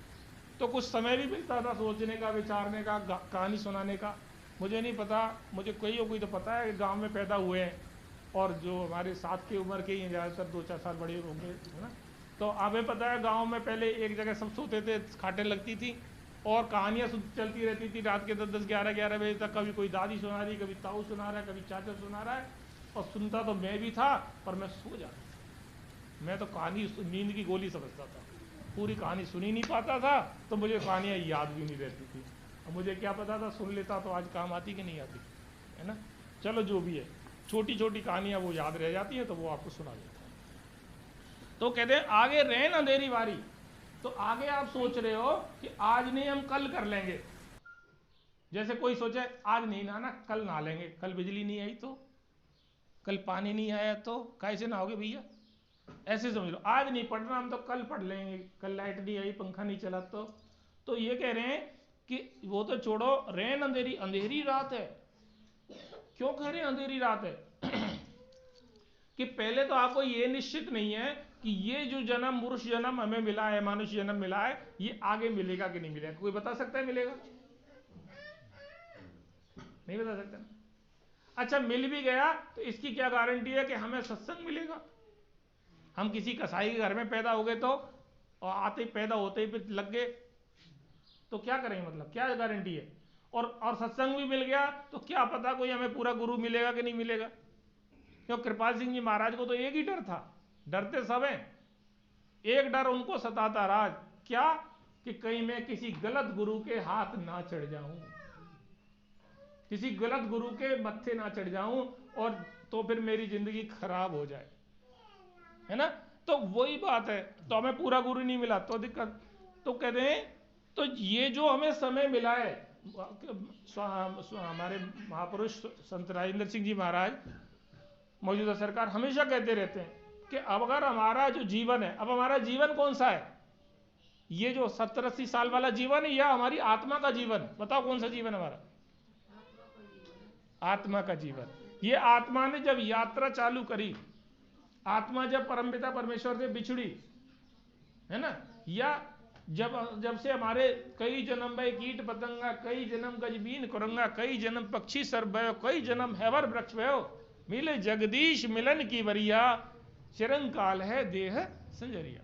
तो कुछ समय भी मिलता था सोचने का, विचारने का, कहानी सुनाने का। मुझे नहीं पता, मुझे कोई तो पता है गांव में पैदा हुए हैं, और जो हमारे साथ की उम्र के ही ज़्यादातर 2-4 साल बड़े होंगे, है ना। तो हमें पता है गांव में पहले एक जगह सब सोते थे, खाटें लगती थी और कहानियाँ चलती रहती थी रात के 10-10, 11-11 बजे तक। कभी कोई दादी सुना रही, कभी ताऊ सुना रहा है, कभी चाचा सुना रहा है, और सुनता तो मैं भी था, पर मैं सो जाता था। मैं तो कहानी नींद की गोली समझता था, पूरी कहानी सुन ही नहीं पाता था, तो मुझे कहानियाँ याद भी नहीं रहती थी। और मुझे क्या पता था, सुन लेता तो आज काम आती कि नहीं आती, है ना। चलो जो भी है, छोटी छोटी कहानियाँ वो याद रह जाती हैं, तो वो आपको सुना देता है। तो कहते हैं आगे रैन अंधेरी बारी। तो आगे आप सोच रहे हो कि आज नहीं हम कल कर लेंगे। जैसे कोई सोचे आज नहीं नहाना, कल नहा लेंगे, कल बिजली नहीं आई तो, कल पानी नहीं आया तो कैसे नहाओगे भैया, ऐसे समझ लो। आज नहीं पढ़ना, हम तो कल पढ़ लेंगे, कल लाइट नहीं आई, पंखा नहीं चला तो ये कह रहे हैं कि वो तो छोड़ो, रैन अंधेरी, अंधेरी रात है। क्यों कह रहे हैं अंधेरी रात है? कि पहले तो आपको ये निश्चित नहीं है कि ये जो जन्म, पुरुष जन्म हमें मिला है, मनुष्य जन्म मिला है, ये आगे मिलेगा कि नहीं मिलेगा। कोई बता सकता है मिलेगा? नहीं बता सकता ना। अच्छा मिल भी गया तो इसकी क्या गारंटी है कि हमें सत्संग मिलेगा? हम किसी कसाई के घर में पैदा हो गए तो, और आते ही पैदा होते ही फिर लग गए, तो क्या करेंगे? मतलब क्या गारंटी है? और सत्संग भी मिल गया तो क्या पता कोई हमें पूरा गुरु मिलेगा कि नहीं मिलेगा। क्यों कृपाल सिंह जी महाराज को तो एक ही डर था, डरते सब हैं, एक डर उनको सताता राज, क्या? कि कहीं मैं किसी गलत गुरु के हाथ ना चढ़ जाऊं, किसी गलत गुरु के मत्थे ना चढ़ जाऊं, और तो फिर मेरी जिंदगी खराब हो जाए, है ना। तो वही बात है, तो हमें पूरा गुरु नहीं मिला तो दिक्कत। तो कहते हैं तो ये जो हमें समय मिला है, हमारे महापुरुष संत राजेंद्र सिंह जी महाराज, मौजूदा सरकार हमेशा कहते रहते हैं कि अब अगर हमारा जो जीवन है, अब हमारा जीवन कौन सा है? ये जो 70-80 साल वाला जीवन है या हमारी आत्मा का जीवन? बताओ कौन सा जीवन हमारा? आत्मा का जीवन। ये आत्मा ने जब यात्रा चालू करी, आत्मा जब परमपिता परमेश्वर से बिछड़ी, है ना, या जब से हमारे कई जन्म भय कीट पतंगा, कई जन्म गजबीन कुरंगा, कई जन्म पक्षी सर भयो, कई जन्म हैवर वृक्ष भयो, मिले जगदीश मिलन की वरिया, चिरंकाल है देह संजरिया।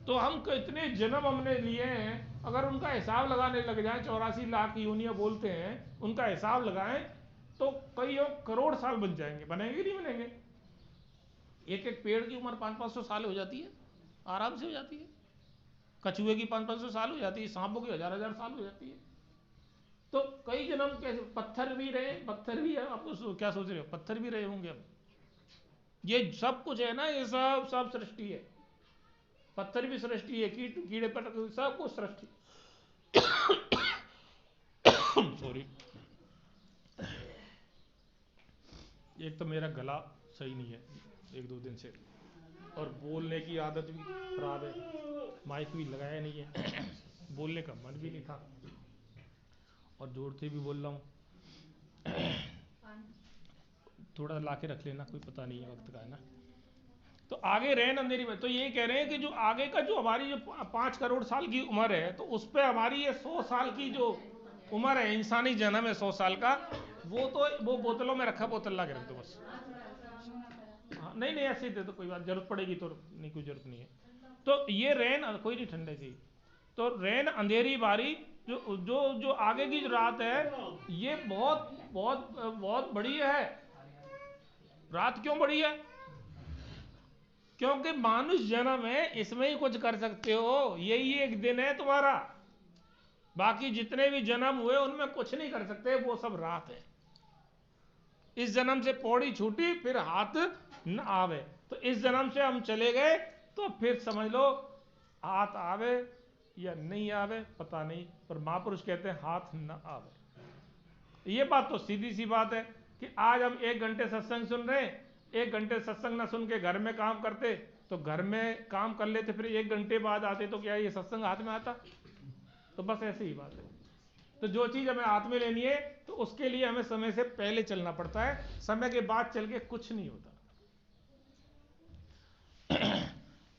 तो हम कितने जन्म हमने लिए हैं, अगर उनका हिसाब लगाने लग जाए, 84 लाख योनियां बोलते हैं, उनका हिसाब लगाएं तो कई करोड़ साल बन जाएंगे। बनेंगे नहीं बनेंगे? एक एक पेड़ की उम्र 500-500 साल हो जाती है, आराम से हो जाती है। कछुए की 500-500 साल हो जाती है, सांपों की 1000-1000 साल हो जाती है। तो कई जन्म कैसे, पत्थर भी रहे, पत्थर भी है, आपको क्या सोच रहे हो, पत्थर भी रहे होंगे अब। ये सब कुछ है ना, ये सब सृष्टि है, पत्थर भी सृष्टि है, कीड़े पटक सब कुछ सृष्टि। सॉरी, एक तो मेरा गला सही नहीं है 1-2 दिन से। और बोलने की आदत भी खराब है, माइक भी लगाया नहीं है बोलने का मन भी नहीं था और जोर से भी बोल रहा हूँ। थोड़ा ला के रख लेना, कोई पता नहीं है वक्त का, है ना। तो आगे रैन अंधेरी में, तो ये कह रहे हैं कि जो आगे का जो हमारी जो 5 करोड़ साल की उम्र है, तो उस पर हमारी ये 100 साल की जो उम्र है, इंसानी जन्म है 100 साल का, वो तो वो बोतलों में रखा, बोतल ला के रख दो बस। हाँ, नहीं नहीं ऐसे ही दे दो, कोई बात, जरूरत पड़ेगी तो नहीं, कोई जरूरत नहीं है। तो ये रैन, कोई नहीं, ठंडे की, तो रैन अंधेरी बारी, जो जो जो आगे की जो रात है, ये बहुत बहुत बहुत बड़ी है। रात क्यों बड़ी है? क्योंकि मानुष जन्म है, इसमें ही कुछ कर सकते हो, यही एक दिन है तुम्हारा। बाकी जितने भी जन्म हुए उनमें कुछ नहीं कर सकते, वो सब रात है। इस जन्म से पौड़ी छूटी, फिर हाथ न आवे, तो इस जन्म से हम चले गए, तो फिर समझ लो हाथ आवे या नहीं आवे पता नहीं, पर महापुरुष कहते हैं हाथ न आवे। ये बात तो सीधी सी बात है कि आज हम 1 घंटे सत्संग सुन रहे हैं, 1 घंटे सत्संग न सुन के घर में काम करते, तो घर में काम कर लेते, फिर 1 घंटे बाद आते, तो क्या ये सत्संग हाथ में आता? तो बस ऐसी ही बात है। तो जो चीज़ हमें हाथ में लेनी है, तो उसके लिए हमें समय से पहले चलना पड़ता है, समय के बाद चल के कुछ नहीं होता।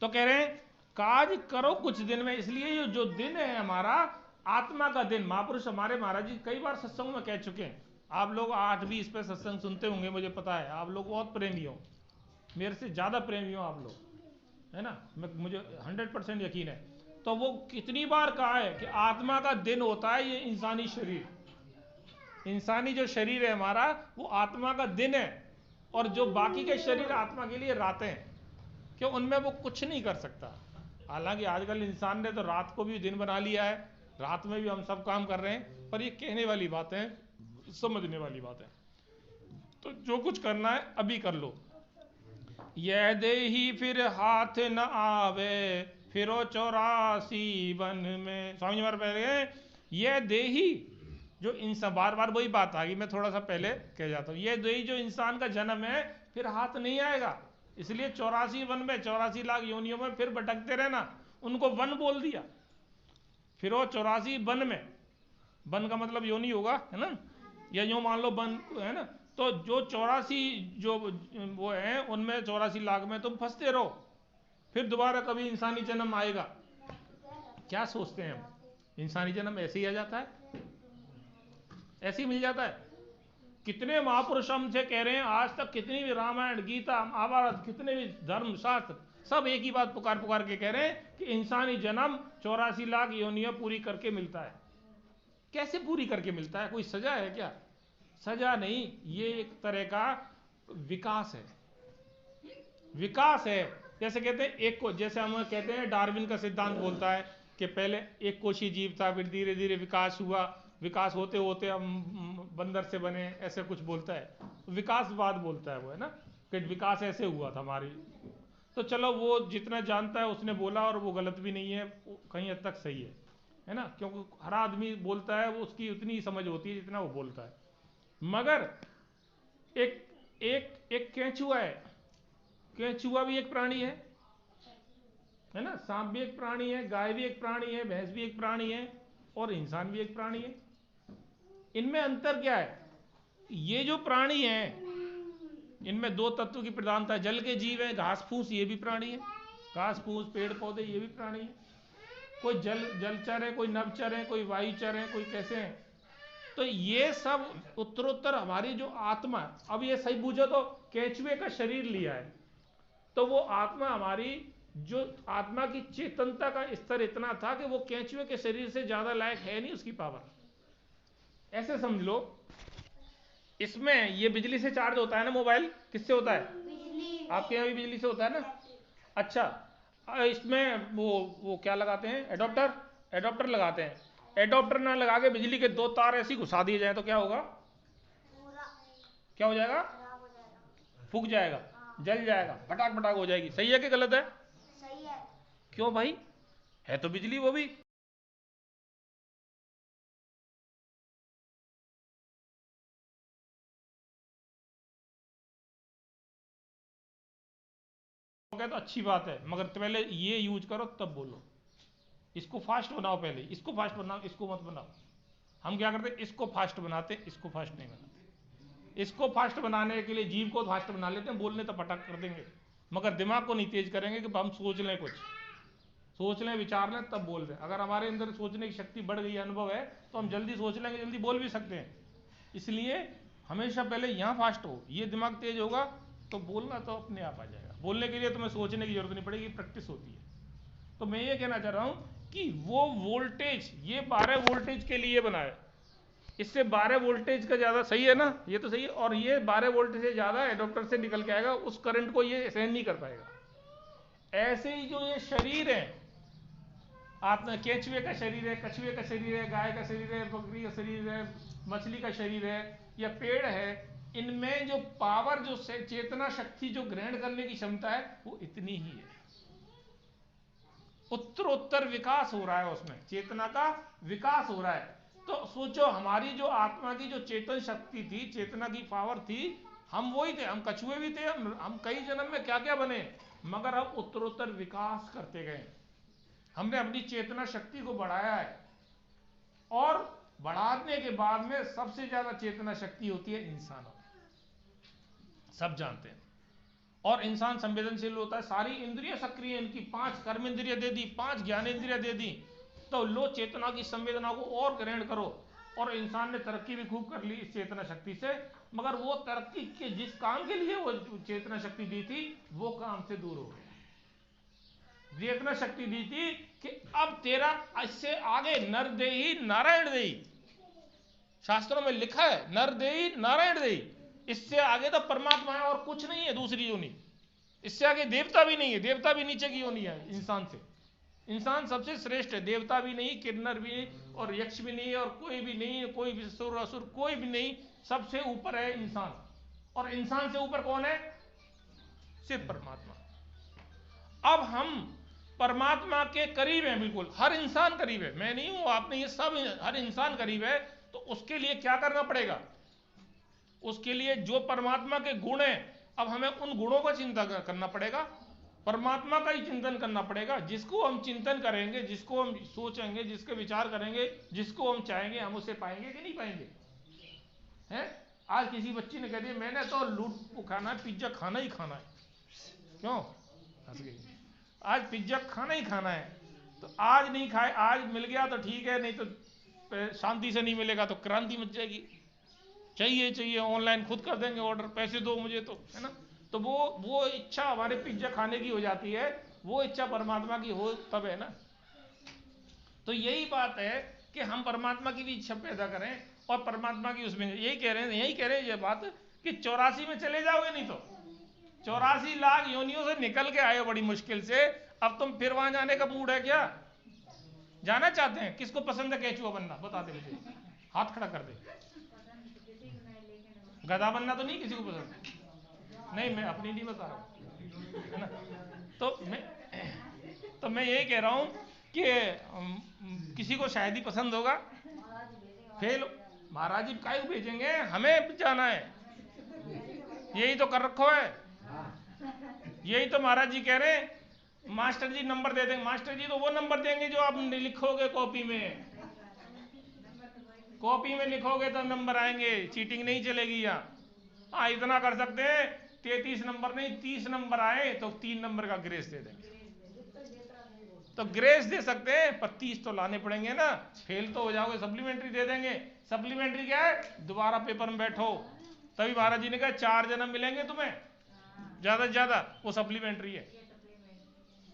तो कह रहे हैं काज करो कुछ दिन में, इसलिए ये जो दिन है हमारा आत्मा का दिन, महापुरुष हमारे महाराज जी कई बार सत्संग में कह चुके हैं। आप लोग 8-20 पे सत्संग सुनते होंगे, मुझे पता है, आप लोग बहुत प्रेमी हो, मेरे से ज़्यादा प्रेमी हो आप लोग, है ना, मुझे 100% यकीन है। तो वो कितनी बार कहा है कि आत्मा का दिन होता है ये इंसानी शरीर, इंसानी जो शरीर है हमारा, वो आत्मा का दिन है, और जो बाकी के शरीर आत्मा के लिए रातें हैं, क्यों, उनमें वो कुछ नहीं कर सकता। हालांकि आजकल इंसान ने तो रात को भी दिन बना लिया है, रात में भी हम सब काम कर रहे हैं, पर ये कहने वाली बात है, समझने वाली बात है। तो जो कुछ करना है अभी कर लो। यह देही फिर हाथ न आवे, फिरो 84 वन में। स्वामी जी महाराज कह रहे हैं यह देही जो इंसान, बार बार वही बात आ गई, मैं थोड़ा सा पहले कह जाता हूँ, यह देही जो इंसान का जन्म है, फिर हाथ नहीं आएगा, इसलिए 84 वन में, 84 लाख योनियों में फिर भटकते रहना, उनको वन बोल दिया। फिरो 84 वन में, वन का मतलब योनि होगा, है ना, या यूँ मान लो वन, है ना। तो जो 84 जो वो है, उनमें 84 लाख में तुम फंसते रहो, फिर दोबारा कभी इंसानी जन्म आएगा। क्या सोचते हैं हम, इंसानी जन्म ऐसे ही आ जाता है, ऐसे ही मिल जाता है? कितने महापुरुष हमसे कह रहे हैं, आज तक कितनी भी रामायण गीता महाभारत, कितने भी धर्म शास्त्र, सब एक ही बात पुकार पुकार के कह रहे हैं कि इंसानी जन्म 84 लाख योनियां पूरी करके मिलता है। कैसे पूरी करके मिलता है? कोई सजा है क्या? सजा नहीं, ये एक तरह का विकास है, विकास है। जैसे कहते हैं एक को, जैसे हम कहते हैं डार्विन का सिद्धांत बोलता है कि पहले एक कोशी जीव था, फिर धीरे धीरे विकास हुआ, विकास होते होते हम बंदर से बने, ऐसे कुछ बोलता है, विकासवाद बोलता है वो, है ना, कि विकास ऐसे हुआ था हमारी। तो चलो वो जितना जानता है उसने बोला, और वो गलत भी नहीं है, कहीं हद तक सही है ना, क्योंकि हर आदमी बोलता है, वो उसकी उतनी ही समझ होती है जितना वो बोलता है। मगर एक एक एक केंचुआ है, केंचुआ भी एक प्राणी है ना, सांप भी एक प्राणी है, गाय भी एक प्राणी है, भैंस भी एक प्राणी है, और इंसान भी एक प्राणी है। इनमें अंतर क्या है? ये जो प्राणी है, इनमें 2 तत्व की प्रधानता है। जल के जीव है, घास फूस, ये भी प्राणी है, घास फूस पेड़ पौधे, ये भी प्राणी है। कोई जलचर है, कोई नभचर है, कोई वायुचर है, कोई कैसे है। तो ये सब उत्तरोत्तर हमारी जो आत्मा, अब ये सही बूझो तो केंचुए का शरीर लिया है, तो वो आत्मा हमारी, जो आत्मा की चेतनता का स्तर इतना था कि वो केंचुए के शरीर से ज्यादा लायक है नहीं, उसकी पावर। ऐसे समझ लो, इसमें ये बिजली से चार्ज होता है ना, मोबाइल किससे होता है? बिजली। आपके यहाँ भी बिजली से होता है ना? अच्छा, इसमें वो क्या लगाते हैं, एडोप्टर, एडोप्टर लगाते हैं। एडोप्टर ना लगा के बिजली के 2 तार ऐसी घुसा दिए जाए तो क्या होगा? क्या हो जाएगा? फूक जाएगा, जल जाएगा, फटाक फटाक हो जाएगी। सही है कि गलत है? सही है। क्यों भाई, है तो बिजली वो भी। है तो अच्छी बात है, मगर पहले ये यूज करो तब बोलो। इसको फास्ट बनाओ पहले, इसको फास्ट बनाओ, इसको मत बनाओ। हम क्या करते, इसको फास्ट बनाते, इसको फास्ट नहीं बनाते। इसको फास्ट बनाने के लिए जीभ को फास्ट बना लेते हैं, बोलने तो पटक कर देंगे, मगर दिमाग को नहीं तेज करेंगे कि हम सोच लें, कुछ सोच लें, विचार लें, तब बोल रहे हैं। अगर हमारे अंदर सोचने की शक्ति बढ़ गई, अनुभव है, तो हम जल्दी सोच लेंगे, जल्दी बोल भी सकते हैं। इसलिए हमेशा पहले यहाँ फास्ट हो, ये दिमाग तेज होगा तो बोलना तो अपने आप आ जाएगा। बोलने के लिए तुम्हें सोचने की जरूरत नहीं पड़ेगी, प्रैक्टिस होती है। तो मैं ये कहना चाह रहा हूँ कि वो वोल्टेज, ये 12 वोल्टेज के लिए बना है, इससे 12 वोल्टेज का ज़्यादा सही है ना, ये तो सही है, और ये 12 वोल्टेज से ज़्यादा एडोप्टर से निकल के आएगा, उस करंट को ये सहन नहीं कर पाएगा। ऐसे ही जो ये शरीर है, आत्मा, केंचुए का शरीर है, कछुए का शरीर है, गाय का शरीर है, बकरी का शरीर है, मछली का शरीर है या पेड़ है, इनमें जो पावर, जो चेतना शक्ति, जो ग्रहण करने की क्षमता है, वो इतनी ही है। उत्तरोत्तर विकास हो रहा है, उसमें चेतना का विकास हो रहा है। तो सोचो, हमारी जो आत्मा की जो चेतन शक्ति थी, चेतना की पावर थी, हम वही थे, हम कछुए भी थे, हम कई जन्म में क्या क्या बने, मगर हम उत्तरोत्तर विकास करते गए। हमने अपनी चेतना शक्ति को बढ़ाया है, और बढ़ाने के बाद में सबसे ज्यादा चेतना शक्ति होती है इंसानों, सब जानते हैं। और इंसान संवेदनशील होता है, सारी इंद्रियां सक्रिय, इनकी 5 कर्म इंद्रियां दे दी, 5 ज्ञान इंद्रियां दे दी, तो लो चेतना की संवेदना को और ग्रहण करो। और इंसान ने तरक्की भी खूब कर ली इस चेतना शक्ति से, मगर वो तरक्की के जिस काम के लिए वो चेतना शक्ति दी थी, वो काम से दूर हो गया। चेतना शक्ति दी थी कि अब तेरा इससे आगे नर देही नारायण देही, शास्त्रों में लिखा है, नर देही नारायण देही, इससे आगे तो परमात्मा है और कुछ नहीं है, दूसरी योनि, इससे आगे देवता भी नहीं है, देवता भी नीचे की योनि है इंसान से। इंसान सबसे श्रेष्ठ है, देवता भी नहीं, किन्नर भी नहीं, और यक्ष भी नहीं, और कोई भी नहीं, कोई भी सुर असुर कोई भी नहीं, सबसे ऊपर है इंसान। और इंसान से ऊपर कौन है? सिर्फ परमात्मा। अब हम परमात्मा के करीब हैं, बिल्कुल हर इंसान करीब है, मैं नहीं हूं, आप नहीं, सब, हर इंसान करीब है। तो उसके लिए क्या करना पड़ेगा? उसके लिए जो परमात्मा के गुण हैं, अब हमें उन गुणों का चिंता करना पड़ेगा, परमात्मा का ही चिंतन करना पड़ेगा। जिसको हम चिंतन करेंगे, जिसको हम सोचेंगे, जिसके विचार करेंगे, जिसको हम चाहेंगे, हम उसे पाएंगे कि नहीं पाएंगे? हैं? आज किसी बच्ची ने कह दिया मैंने तो लूट खाना है, पिज्जा खाना ही खाना है। क्यों हंस गई? आज पिज्जा खाना ही खाना है, तो आज नहीं खाए, आज मिल गया तो ठीक है, नहीं तो शांति से नहीं मिलेगा तो क्रांति मच जाएगी। चाहिए चाहिए, ऑनलाइन खुद कर देंगे ऑर्डर, पैसे दो मुझे, तो है ना। तो वो इच्छा हमारे पिज्जा खाने की हो जाती है, वो इच्छा परमात्मा की हो तब है ना। तो यही बात है कि हम परमात्मा की भी इच्छा पैदा करें, और परमात्मा की उसमें यही कह रहे हैं ये बात कि 84 में चले जाओगे, नहीं तो 84 लाख योनियों से निकल के आए हो बड़ी मुश्किल से, अब तुम फिर वहां जाने का मूड है क्या? जाना चाहते हैं? किसको पसंद है केचुआ बनना? बता दे मुझे, हाथ खड़ा कर दे। गधा बनना तो नहीं किसी को पसंद? नहीं, मैं अपनी नहीं बता रहा हूँ, है ना। तो मैं यही कह रहा हूँ कि किसी को शायद ही पसंद होगा। फेल महाराज जी काहे भेजेंगे, हमें जाना है, यही तो कर रखो है, यही तो महाराज जी कह रहे हैं। मास्टर जी नंबर दे देंगे, मास्टर जी तो वो नंबर देंगे जो आप लिखोगे कॉपी में, कॉपी में लिखोगे तो नंबर आएंगे, चीटिंग नहीं चलेगी यहाँ। हाँ इतना कर सकते हैं, 33 नंबर नहीं 30 नंबर आए तो 3 नंबर का ग्रेस दे देंगे, तो ग्रेस दे सकते हैं, पर 30 तो लाने पड़ेंगे ना। फेल तो हो जाओगे, सप्लीमेंट्री दे देंगे। सप्लीमेंट्री क्या है? दोबारा पेपर में बैठो, तभी महाराज जी ने कहा 4 जन्म मिलेंगे तुम्हें ज्यादा से ज्यादा, वो सप्लीमेंट्री है।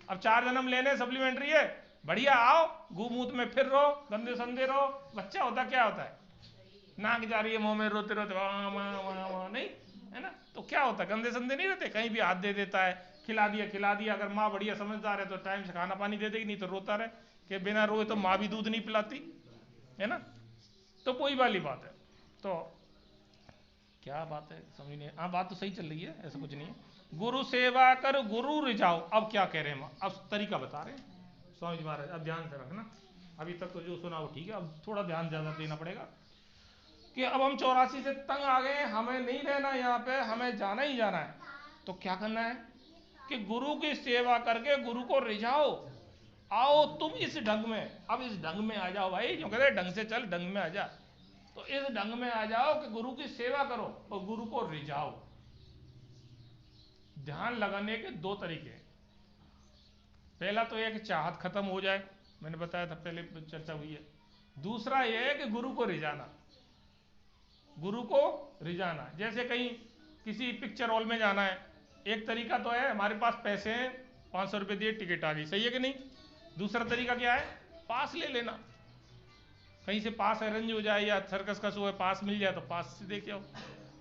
अब 4 जन्म लेने सप्लीमेंट्री है, बढ़िया आओ, घूमूत में फिर रहो, गंदे संदे रहो। बच्चा होता क्या होता है? नाक जा रही है मुंह में, रोते रोते वहाँ वहाँ वहाँ वहाँ, नहीं है ना। तो क्या होता है? गंदे संदे नहीं रहते, कहीं भी हाथ दे देता है, खिला दिया। अगर माँ बढ़िया समझदार है तो टाइम से खाना पानी दे देगी, नहीं तो रोता रहे, कि बिना रोए तो माँ भी दूध नहीं पिलाती, है ना। तो वही वाली बात है। तो क्या बात है समझ नहीं। हाँ बात तो सही चल रही है, ऐसा कुछ नहीं है। गुरु सेवा कर गुरु रिझाओ। अब क्या कह रहे हैं? अब तरीका बता रहे हैं स्वामी जी महाराज, अब ध्यान से रखना। अभी तक तो जो सुना वो ठीक है, अब थोड़ा ध्यान ज्यादा देना पड़ेगा कि अब हम 84 से तंग आ गए, हमें नहीं रहना यहाँ पे, हमें जाना ही जाना है। तो क्या करना है? कि गुरु की सेवा करके गुरु को रिझाओ। आओ तुम इस ढंग में, अब इस ढंग में आ जाओ भाई, जो कहते हैं ढंग से चल ढंग में आ जा, तो इस ढंग में आ जाओ कि गुरु की सेवा करो और गुरु को रिझाओ। ध्यान लगाने के दो तरीके हैं। पहला तो यह कि चाहत खत्म हो जाए, मैंने बताया था पहले चर्चा हुई है। दूसरा यह है कि गुरु को रिझाना, गुरु को रिझाना। जैसे कहीं किसी पिक्चर हॉल में जाना है, एक तरीका तो है हमारे पास पैसे हैं, 500 रुपये दिए टिकट आ गई, सही है कि नहीं। दूसरा तरीका क्या है, पास ले लेना, कहीं से पास अरेंज हो जाए या सर्कस का शो है पास मिल जाए तो पास से देख जाओ।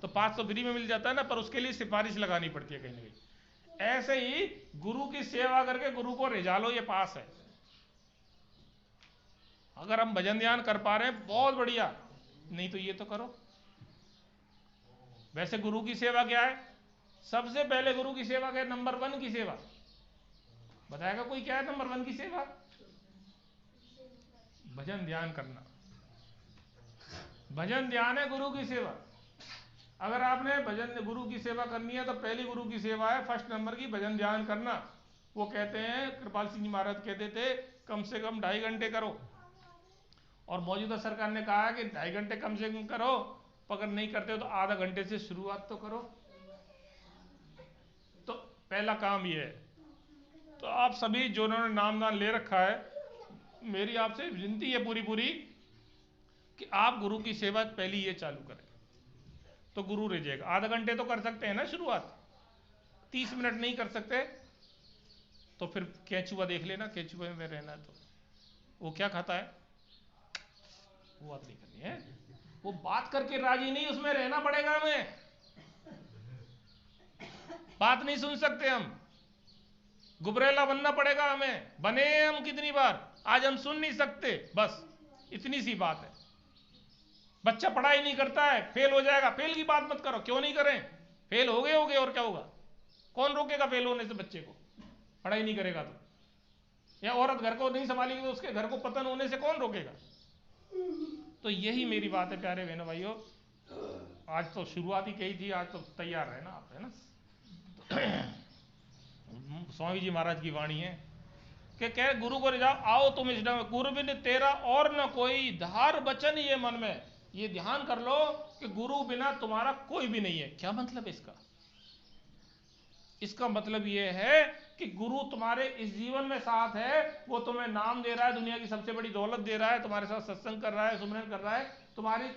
तो पास तो फ्री में मिल जाता है ना, पर उसके लिए सिफारिश लगानी पड़ती है कहीं ना कहीं। ऐसे ही गुरु की सेवा करके गुरु को रिझा लो, ये पास है। अगर हम भजन ध्यान कर पा रहे हैं बहुत बढ़िया, नहीं तो ये तो करो। वैसे गुरु की सेवा क्या है, सबसे पहले गुरु की सेवा क्या है, नंबर 1 की सेवा बताएगा कोई, क्या है नंबर 1 की सेवा? भजन ध्यान करना। भजन ध्यान है गुरु की सेवा। अगर आपने भजन गुरु की सेवा करनी है तो पहली गुरु की सेवा है, फर्स्ट नंबर की, भजन ध्यान करना। वो कहते हैं, कृपाल सिंह जी महाराज कहते थे, कम से कम 2.5 घंटे करो। और मौजूदा सरकार ने कहा है कि 2.5 घंटे कम से कम करो, अगर नहीं करते हो तो आधा घंटे से शुरुआत तो करो। तो पहला काम ये है। तो आप सभी जो उन्होंने नामदान ले रखा है, मेरी आपसे विनती है पूरी पूरी कि आप गुरु की सेवा पहली ये चालू करें, तो गुरु रह जाएगा। आधा घंटे तो कर सकते हैं ना शुरुआत, 30 मिनट नहीं कर सकते तो फिर केंचुआ देख लेना, केंचुए में रहना है तो वो क्या खाता है, वो बात नहीं करनी है। वो बात करके राजी नहीं, उसमें रहना पड़ेगा हमें, बात नहीं सुन सकते हम, गुबरेला बनना पड़ेगा हमें। बने हम कितनी बार, आज हम सुन नहीं सकते, बस इतनी सी बात है। बच्चा पढ़ाई नहीं करता है, फेल हो जाएगा, फेल की बात मत करो, क्यों नहीं करें, फेल हो गए और क्या होगा, कौन रोकेगा फेल होने से बच्चे को, पढ़ाई नहीं करेगा तो। या औरत घर को नहीं संभालेगी तो उसके घर को पतन होने से कौन रोकेगा। तो यही मेरी बात है प्यारे बहनों भाइयों। आज तो शुरुआत ही कही थी, आज तो तैयार है ना आप, है ना। स्वामी जी महाराज की वाणी है कि कह गुरु को रिझाओ, आओ तुम इस ढंग, गुरु बिन तेरा और न कोई, धार बचन ये मन में। ये ध्यान कर लो कि गुरु बिना तुम्हारा कोई भी नहीं है। क्या मतलब इसका? इसका मतलब ये है कि गुरु तुम्हारे इस जीवन में साथ है, वो तुम्हें नाम दे रहा है, दुनिया की सबसे बड़ी दौलत दे रहा है, तुम्हारे साथ सत्संग कर रहा है, सुमरन कर रहा है, तुम्हारी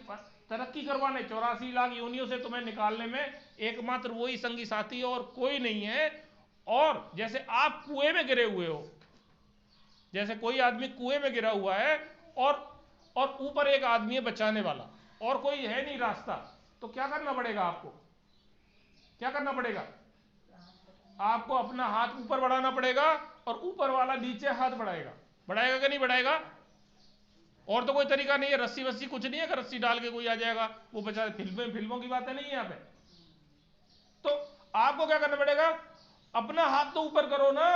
तरक्की करवाने, 84 लाख योनियों से तुम्हें निकालने में एकमात्र वही संगी साथी है और कोई नहीं है। और जैसे आप कुएं में गिरे हुए हो, जैसे कोई आदमी कुएं में गिरा हुआ है और ऊपर एक आदमी है बचाने वाला और कोई है नहीं रास्ता, तो क्या करना पड़ेगा आपको? क्या करना पड़ेगा? आपको अपना हाथ ऊपर बढ़ाना पड़ेगा और ऊपर वाला नीचे हाथ बढ़ाएगा। बढ़ाएगा कि नहीं बढ़ाएगा? और तो कोई तरीका नहीं है, रस्सी वस्सी कुछ नहीं है कि रस्सी डाल के कोई आ जाएगा वो बचा। फिल्मों की बातें नहीं है यहाँ पे। तो आपको क्या करना पड़ेगा? अपना हाथ तो ऊपर करो ना,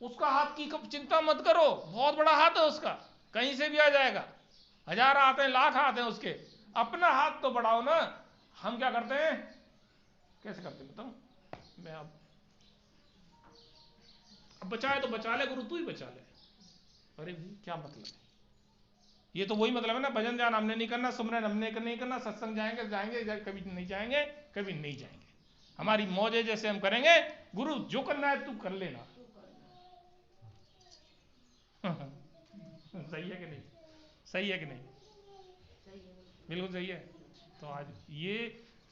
उसका हाथ की चिंता मत करो, बहुत बड़ा हाथ है उसका, कहीं से भी आ जाएगा, 1000 हाथ हैं, लाख हाथ हैं उसके, अपना हाथ तो बढ़ाओ ना। हम क्या करते हैं, कैसे करते हैं बताऊं मैं? अब बचाए तो बचा ले गुरु, तू ही बचा ले। अरे भाई क्या मतलब है? ये तो वही मतलब है ना, भजन ध्यान हमने नहीं करना, सुमरन हमने नहीं करना, सत्संग जाएंगे कभी नहीं जाएंगे, कभी नहीं जाएंगे, हमारी मौज है जैसे हम करेंगे, गुरु जो करना है तू कर लेना। सही है कि नहीं? सही है कि नहीं? बिल्कुल सही है। तो आज ये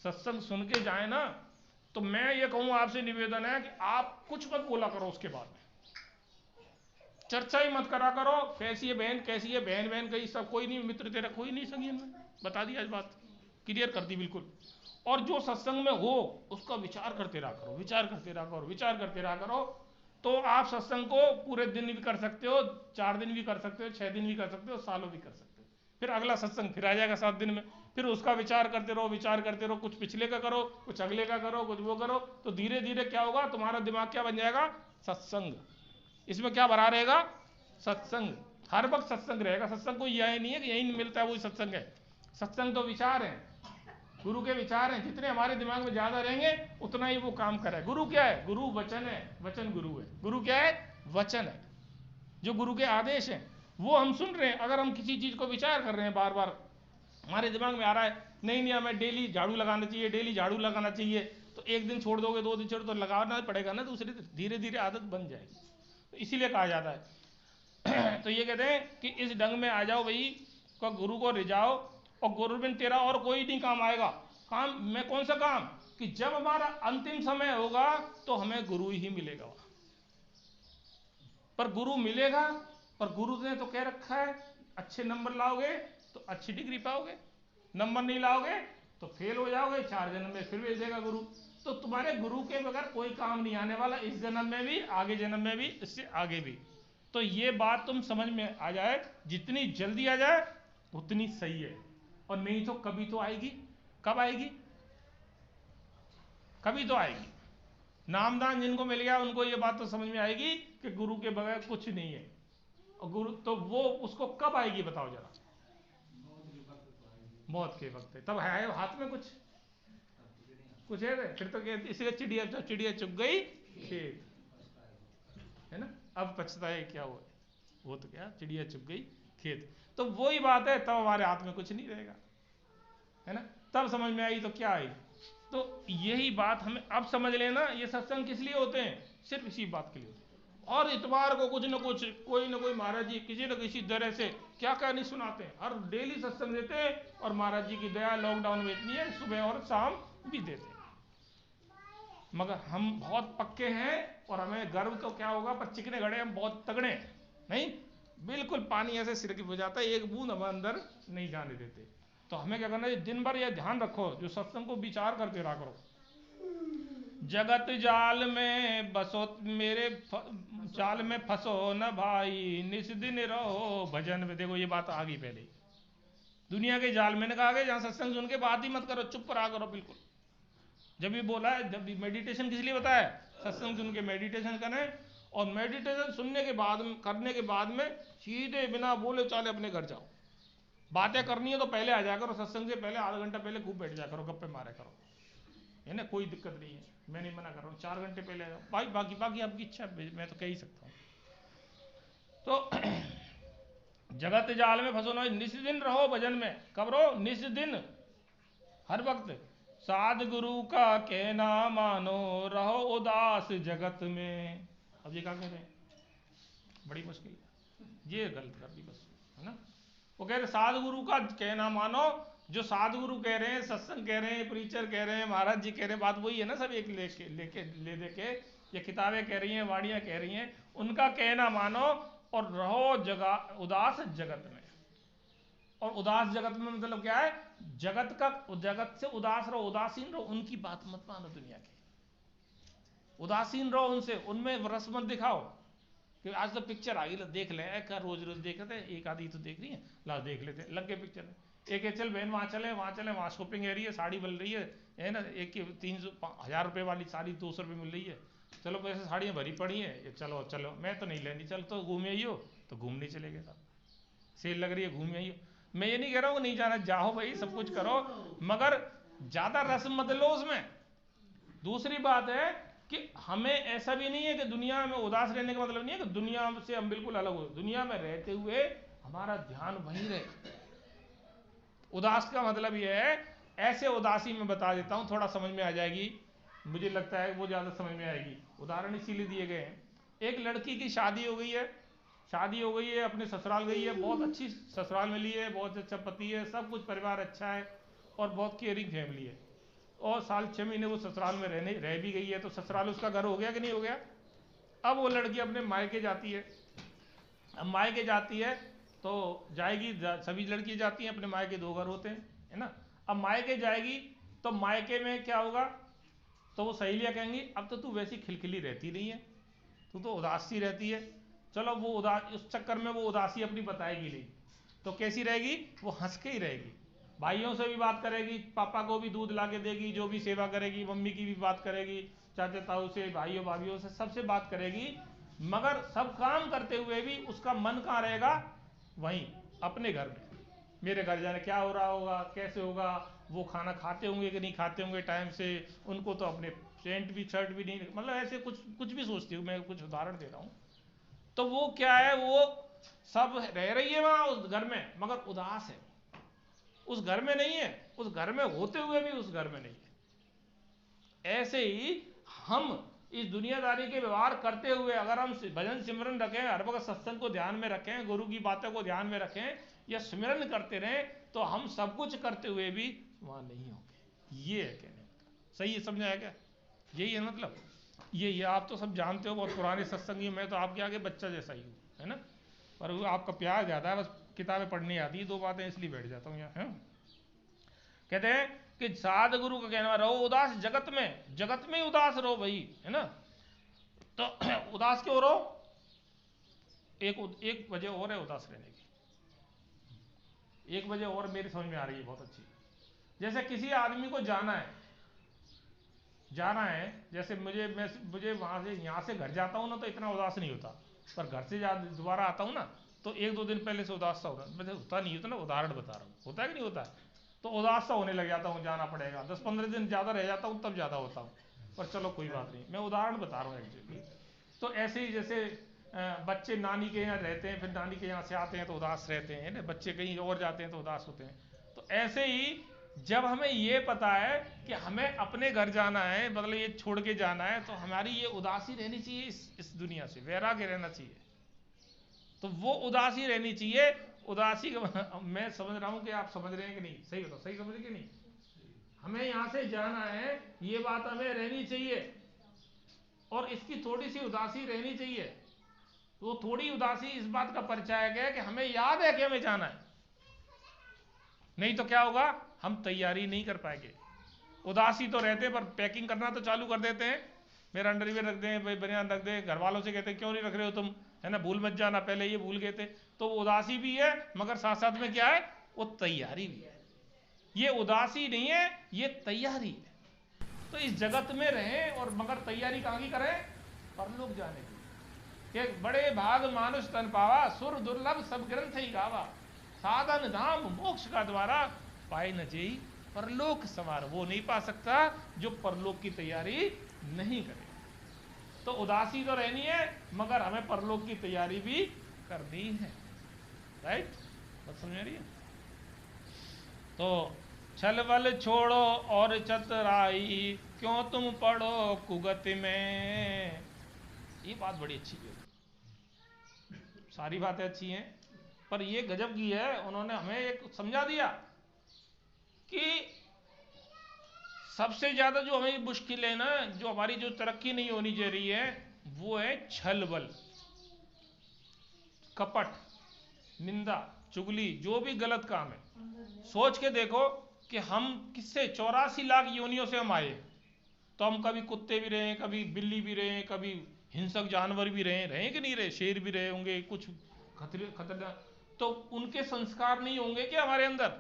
सत्संग सुन के जाए ना, तो मैं ये कहूँ आपसे निवेदन है कि आप कुछ मत बोला करो उसके बाद में, चर्चा ही मत करा करो, कैसी है बहन, कैसी है बहन, बहन कहीं सब कोई नहीं, मित्र तेरा कोई नहीं संगीन में, बता दिया आज बात क्लियर कर दी बिल्कुल। और जो सत्संग में हो उसका विचार करते रहा करो, विचार करते रहा करो, विचार करते रहा करो। तो आप सत्संग को पूरे दिन भी कर सकते हो, 4 दिन भी कर सकते हो, 6 दिन भी कर सकते हो, सालों भी कर सकते हो। फिर अगला सत्संग फिर आ जाएगा 7 दिन में, फिर उसका विचार करते रहो, विचार करते रहो, कुछ पिछले का करो, कुछ अगले का करो, कुछ वो करो, तो धीरे धीरे क्या होगा, तुम्हारा दिमाग क्या बन जाएगा? सत्संग। इसमें क्या भरा रहेगा? सत्संग। हर वक्त सत्संग रहेगा। सत्संग कोई यही नहीं है कि यही मिलता है वही सत्संग है। सत्संग तो विचार है, गुरु के विचार हैं, जितने हमारे दिमाग में ज़्यादा रहेंगे उतना ही वो काम करे। गुरु क्या है? गुरु वचन है, वचन गुरु है। गुरु क्या है? वचन है। जो गुरु के आदेश हैं वो हम सुन रहे हैं। अगर हम किसी चीज़ को विचार कर रहे हैं, बार बार हमारे दिमाग में आ रहा है नहीं हमें डेली झाड़ू लगाना चाहिए, डेली झाड़ू लगाना चाहिए, तो एक दिन छोड़ दोगे, 2 दिन छोड़ तो लगाना पड़ेगा ना, दूसरे दिन धीरे धीरे आदत बन जाएगी। तो इसीलिए कहा जाता है तो ये कहते हैं कि इस ढंग में आ जाओ भाई, को गुरु को रिझाओ, और गुरु बिन तेरा और कोई नहीं काम आएगा। काम में कौन सा काम? कि जब हमारा अंतिम समय होगा तो हमें गुरु ही मिलेगा। पर गुरु मिलेगा, पर गुरु ने तो कह रखा है अच्छे नंबर लाओगे तो अच्छी डिग्री पाओगे, नंबर नहीं लाओगे तो फेल हो जाओगे, 4 जन्म में फिर भेज देगा गुरु। तो तुम्हारे गुरु के बगैर कोई काम नहीं आने वाला, इस जन्म में भी, आगे जन्म में भी, इससे आगे भी। तो ये बात तुम समझ में आ जाए, जितनी जल्दी आ जाए उतनी सही है, और नहीं तो कभी तो आएगी। कब आएगी? कभी तो आएगी। नामदान जिनको मिल गया उनको ये बात तो समझ में आएगी कि गुरु के बगैर कुछ नहीं है। और गुरु तो वो उसको कब आएगी बताओ जरा? मौत के वक्त है, तब है हाथ में कुछ है फिर तो इसलिए चिड़िया चुग गई खेत, है ना। अब पछताए क्या हुआ? वो तो क्या, चिड़िया चुग गई खेत। तो वही बात है, तब हमारे हाथ में कुछ नहीं रहेगा, है ना। तब समझ में आई तो क्या आई। तो यही बात हमें अब समझ लेना, ये सत्संग किस लिए होते हैं? सिर्फ इसी बात के लिए होते हैं। और इतवार को कुछ न कुछ, कोई न कोई महाराज जी किसी न किसी तरह से क्या क्या नहीं सुनाते हैं। हर डेली सत्संग देते हैं, और महाराज जी की दया लॉकडाउन में इतनी है, सुबह और शाम भी देते हैं। मगर हम बहुत पक्के हैं, और हमें गर्व तो क्या होगा, पर चिकने घड़े हम बहुत तगड़े नहीं, बिल्कुल पानी ऐसे सिर की हो जाता है, एक बूंद हम अंदर नहीं जाने देते। तो हमें क्या करना है, दिन भर यह ध्यान रखो, जो सत्संग को विचार करते रहा करो। जगत जाल में बसो मेरे जाल में फंसो न भाई, निस दिन रहो भजन में। देखो ये बात आ गई पहले, दुनिया के जाल में ने कहा गया, जहां सत्संग सुन के बात ही मत करो, चुप रहा करो बिल्कुल। जब ये बोला है, जब मेडिटेशन किस लिए बताया? सत्संग सुन के मेडिटेशन करें, और मेडिटेशन सुनने के बाद करने के बाद में सीधे बिना बोले चाले अपने घर जाओ। बातें करनी है तो पहले आ जाया करो, सत्संग से पहले आधा घंटा पहले खूब बैठ जाया करो, गप्पे मारा करो, है ना, कोई दिक्कत नहीं है। मैं नहीं मना कर रहा हूँ, 4 घंटे पहले आ जाओ भाई, बाकी आपकी इच्छा, मैं तो कह ही सकता हूँ। तो जगत जाल में फंसो ना, निस दिन रहो भजन में। कब रहो? निस दिन, हर वक्त। साध गुरु का कहना मानो, रहो उदास जगत में। अब ये क्या कह रहे हैं? बड़ी मुश्किल है, ये गलत कर दी बस, है ना। वो कह रहे साध गुरु का कहना मानो। जो साध गुरु कह रहे हैं, सत्संग कह रहे हैं, प्रीचर कह रहे हैं, महाराज जी कह रहे हैं, बात वही है ना, सब एक ले दे के ये किताबें कह रही हैं, वाणियाँ कह रही हैं, उनका कहना मानो, और रहो जगह उदास जगत में। और उदास जगत में मतलब क्या है? जगत से उदास रहो, उदासीन रहो, उनकी बात मत मानो, दुनिया की उदासीन रहो उनसे, उनमें रस मत दिखाओ कि आज तो पिक्चर आ गई, लो देख ले, रोज रोज देख रहे थे, एक आधी तो देख रही है, ला देख लेते, लग गए पिक्चर में। एक चल बहन वहाँ चले वहाँ शॉपिंग एरिया, साड़ी मिल रही है ना, एक की 300-1000 रुपये वाली साड़ी 200 रुपये मिल रही है, चलो पैसे साड़ियाँ भरी पड़ी हैं, चलो मैं तो नहीं लेनी, चल तो घूमे आइयो, तो घूमने चले गए साहब, सेल लग रही है घूमे आइयो। मैं ये नहीं कह रहा हूँ नहीं जाना, जाओ भाई, सब कुछ करो, मगर ज़्यादा रस मत लो उसमें। दूसरी बात है कि हमें ऐसा भी नहीं है कि दुनिया में उदास रहने का मतलब नहीं है कि दुनिया से हम बिल्कुल अलग हो, दुनिया में रहते हुए हमारा ध्यान वहीं रहे। उदास का मतलब यह है, ऐसे उदासी में बता देता हूँ, थोड़ा समझ में आ जाएगी, मुझे लगता है वो ज़्यादा समझ में आएगी। उदाहरण इसीलिए दिए गए हैं, एक लड़की की शादी हो गई है, अपने ससुराल गई है, बहुत अच्छी ससुराल मिली है, बहुत अच्छा पति है, सब कुछ परिवार अच्छा है, और बहुत केयरिंग फैमिली है, और साल 6 महीने वो ससुराल में रह भी गई है, तो ससुराल उसका घर हो गया कि नहीं हो गया। अब वो लड़की अपने मायके जाती है, अब मायके जाती है तो जाएगी, सभी लड़की जाती हैं, अपने मायके 2 घर होते हैं, है ना। अब मायके जाएगी तो मायके में क्या होगा, तो वो सहेलियाँ कहेंगी अब तो तू वैसी खिलखिली रहती नहीं है, तू तो उदास सी रहती है। चलो वो उस चक्कर में वो उदासी अपनी बताएगी नहीं, तो कैसी रहेगी, वो हंस के ही रहेगी, भाइयों से भी बात करेगी, पापा को भी दूध ला के देगी, जो भी सेवा करेगी, मम्मी की भी बात करेगी, चाचा ताऊ से, भाइयों भाभियों से, सबसे बात करेगी, मगर सब काम करते हुए भी उसका मन कहाँ रहेगा, वहीं अपने घर में, मेरे घर जाने क्या हो रहा होगा, कैसे होगा, वो खाना खाते होंगे कि नहीं खाते होंगे टाइम से, उनको तो अपने पैंट भी शर्ट भी नहीं, मतलब ऐसे कुछ भी सोचती हूँ मैं, कुछ उदाहरण दे रहा हूँ। तो वो क्या है, वो सब रह रही है वहाँ उस घर में मगर उदास है, उस घर में नहीं है, उस घर में होते हुए भी उस घर में नहीं है। ऐसे ही हम इस दुनियादारी के व्यवहार करते हुए अगर हम भजन सिमरन रखें, हर वक्त सत्संग को ध्यान में रखें, गुरु की बातों को ध्यान में रखें या स्मरण करते रहें, तो हम सब कुछ करते हुए भी वहाँ नहीं होंगे। ये है कहने मतलब, सही है, समझ आया क्या? यही है मतलब। ये आप तो सब जानते हो, बहुत पुराने सत्संगी, मैं तो आपके आगे बच्चा जैसा ही हूँ, है ना। पर वो आपका प्यार ज़्यादा है, बस किताबें पढ़नी आती है, दो बातें इसलिए बैठ जाता हूँ यहाँ, है। कहते हैं कि साध गुरु का कहना, रहो उदास जगत में ही उदास रहो भाई, है ना। तो उदास क्यों रहो? एक वजह और है उदास रहने की, एक वजह और मेरी समझ में आ रही है बहुत अच्छी। जैसे किसी आदमी को जाना है, जैसे मुझे वहां से, यहाँ से घर जाता हूँ ना तो इतना उदास नहीं होता, पर घर से दोबारा आता हूँ ना तो एक दो दिन पहले से उदास सा होता नहीं होता ना, उदाहरण बता रहा हूँ, होता है कि नहीं होता है? तो उदास सा होने लग जाता हूँ, जाना पड़ेगा, 10-15 दिन ज़्यादा रह जाता हूँ तब ज़्यादा होता हूँ, पर चलो कोई बात नहीं, मैं उदाहरण बता रहा हूँ एक्चुअली। तो ऐसे ही जैसे बच्चे नानी के यहाँ रहते हैं, फिर नानी के यहाँ से आते हैं तो उदास रहते हैं ना, बच्चे कहीं और जाते हैं तो उदास होते हैं। तो ऐसे ही जब हमें ये पता है कि हमें अपने घर जाना है, मतलब ये छोड़ के जाना है, तो हमारी ये उदासी रहनी चाहिए, इस दुनिया से वैराग्य रहना चाहिए। तो वो उदासी रहनी चाहिए, उदासी का मैं समझ रहा हूँ कि आप समझ रहे हैं कि नहीं, सही बताओ, सही समझ रहे कि नहीं? हमें यहाँ से जाना है, ये बात हमें रहनी चाहिए, और इसकी थोड़ी सी उदासी रहनी चाहिए। तो थोड़ी उदासी इस बात का परिचय है कि हमें याद है कि हमें जाना है, नहीं तो क्या होगा, हम तैयारी नहीं कर पाएंगे। उदासी तो रहते हैं पर पैकिंग करना तो चालू कर देते हैं, मेरा अंडरवियर रख दें, भाई बनियान रख दें, घर वालों से कहते हैं क्यों नहीं रख रहे हो तुम, है ना, भूल मत जाना, पहले ये भूल गए थे। तो उदासी भी है मगर साथ साथ में क्या है, वो तैयारी भी है। ये उदासी नहीं है, ये तैयारी है। तो इस जगत में रहें और मगर तैयारी कहाँ की करें, परलोक जाने की। कि बड़े भाग मानुष तन पावा, सुर दुर्लभ सब ग्रंथ ही गावा, साधन धाम मोक्ष का द्वारा, पाए न जेई परलोक संवार। वो नहीं पा सकता जो परलोक की तैयारी नहीं करे। तो उदासी तो रहनी है मगर हमें परलोक की तैयारी भी करनी है, राइट? बात समझ रही है? तो छल बल छोड़ो और चतुराई, क्यों तुम पढ़ो कुगति में। ये बात बड़ी अच्छी है, सारी बातें अच्छी हैं, पर ये गजब की है, उन्होंने हमें एक समझा दिया कि सबसे ज्यादा जो हमें मुश्किल है ना, जो हमारी जो तरक्की नहीं होनी चाह रही है, वो है छल बल, कपट, निंदा, चुगली, जो भी गलत काम है। सोच के देखो कि हम किससे 84 लाख योनियों से हम आए, तो हम कभी कुत्ते भी रहे, कभी बिल्ली भी रहे, कभी हिंसक जानवर भी रहे कि नहीं रहे, शेर भी रहे होंगे, कुछ खतरनाक। तो उनके संस्कार नहीं होंगे क्या हमारे अंदर?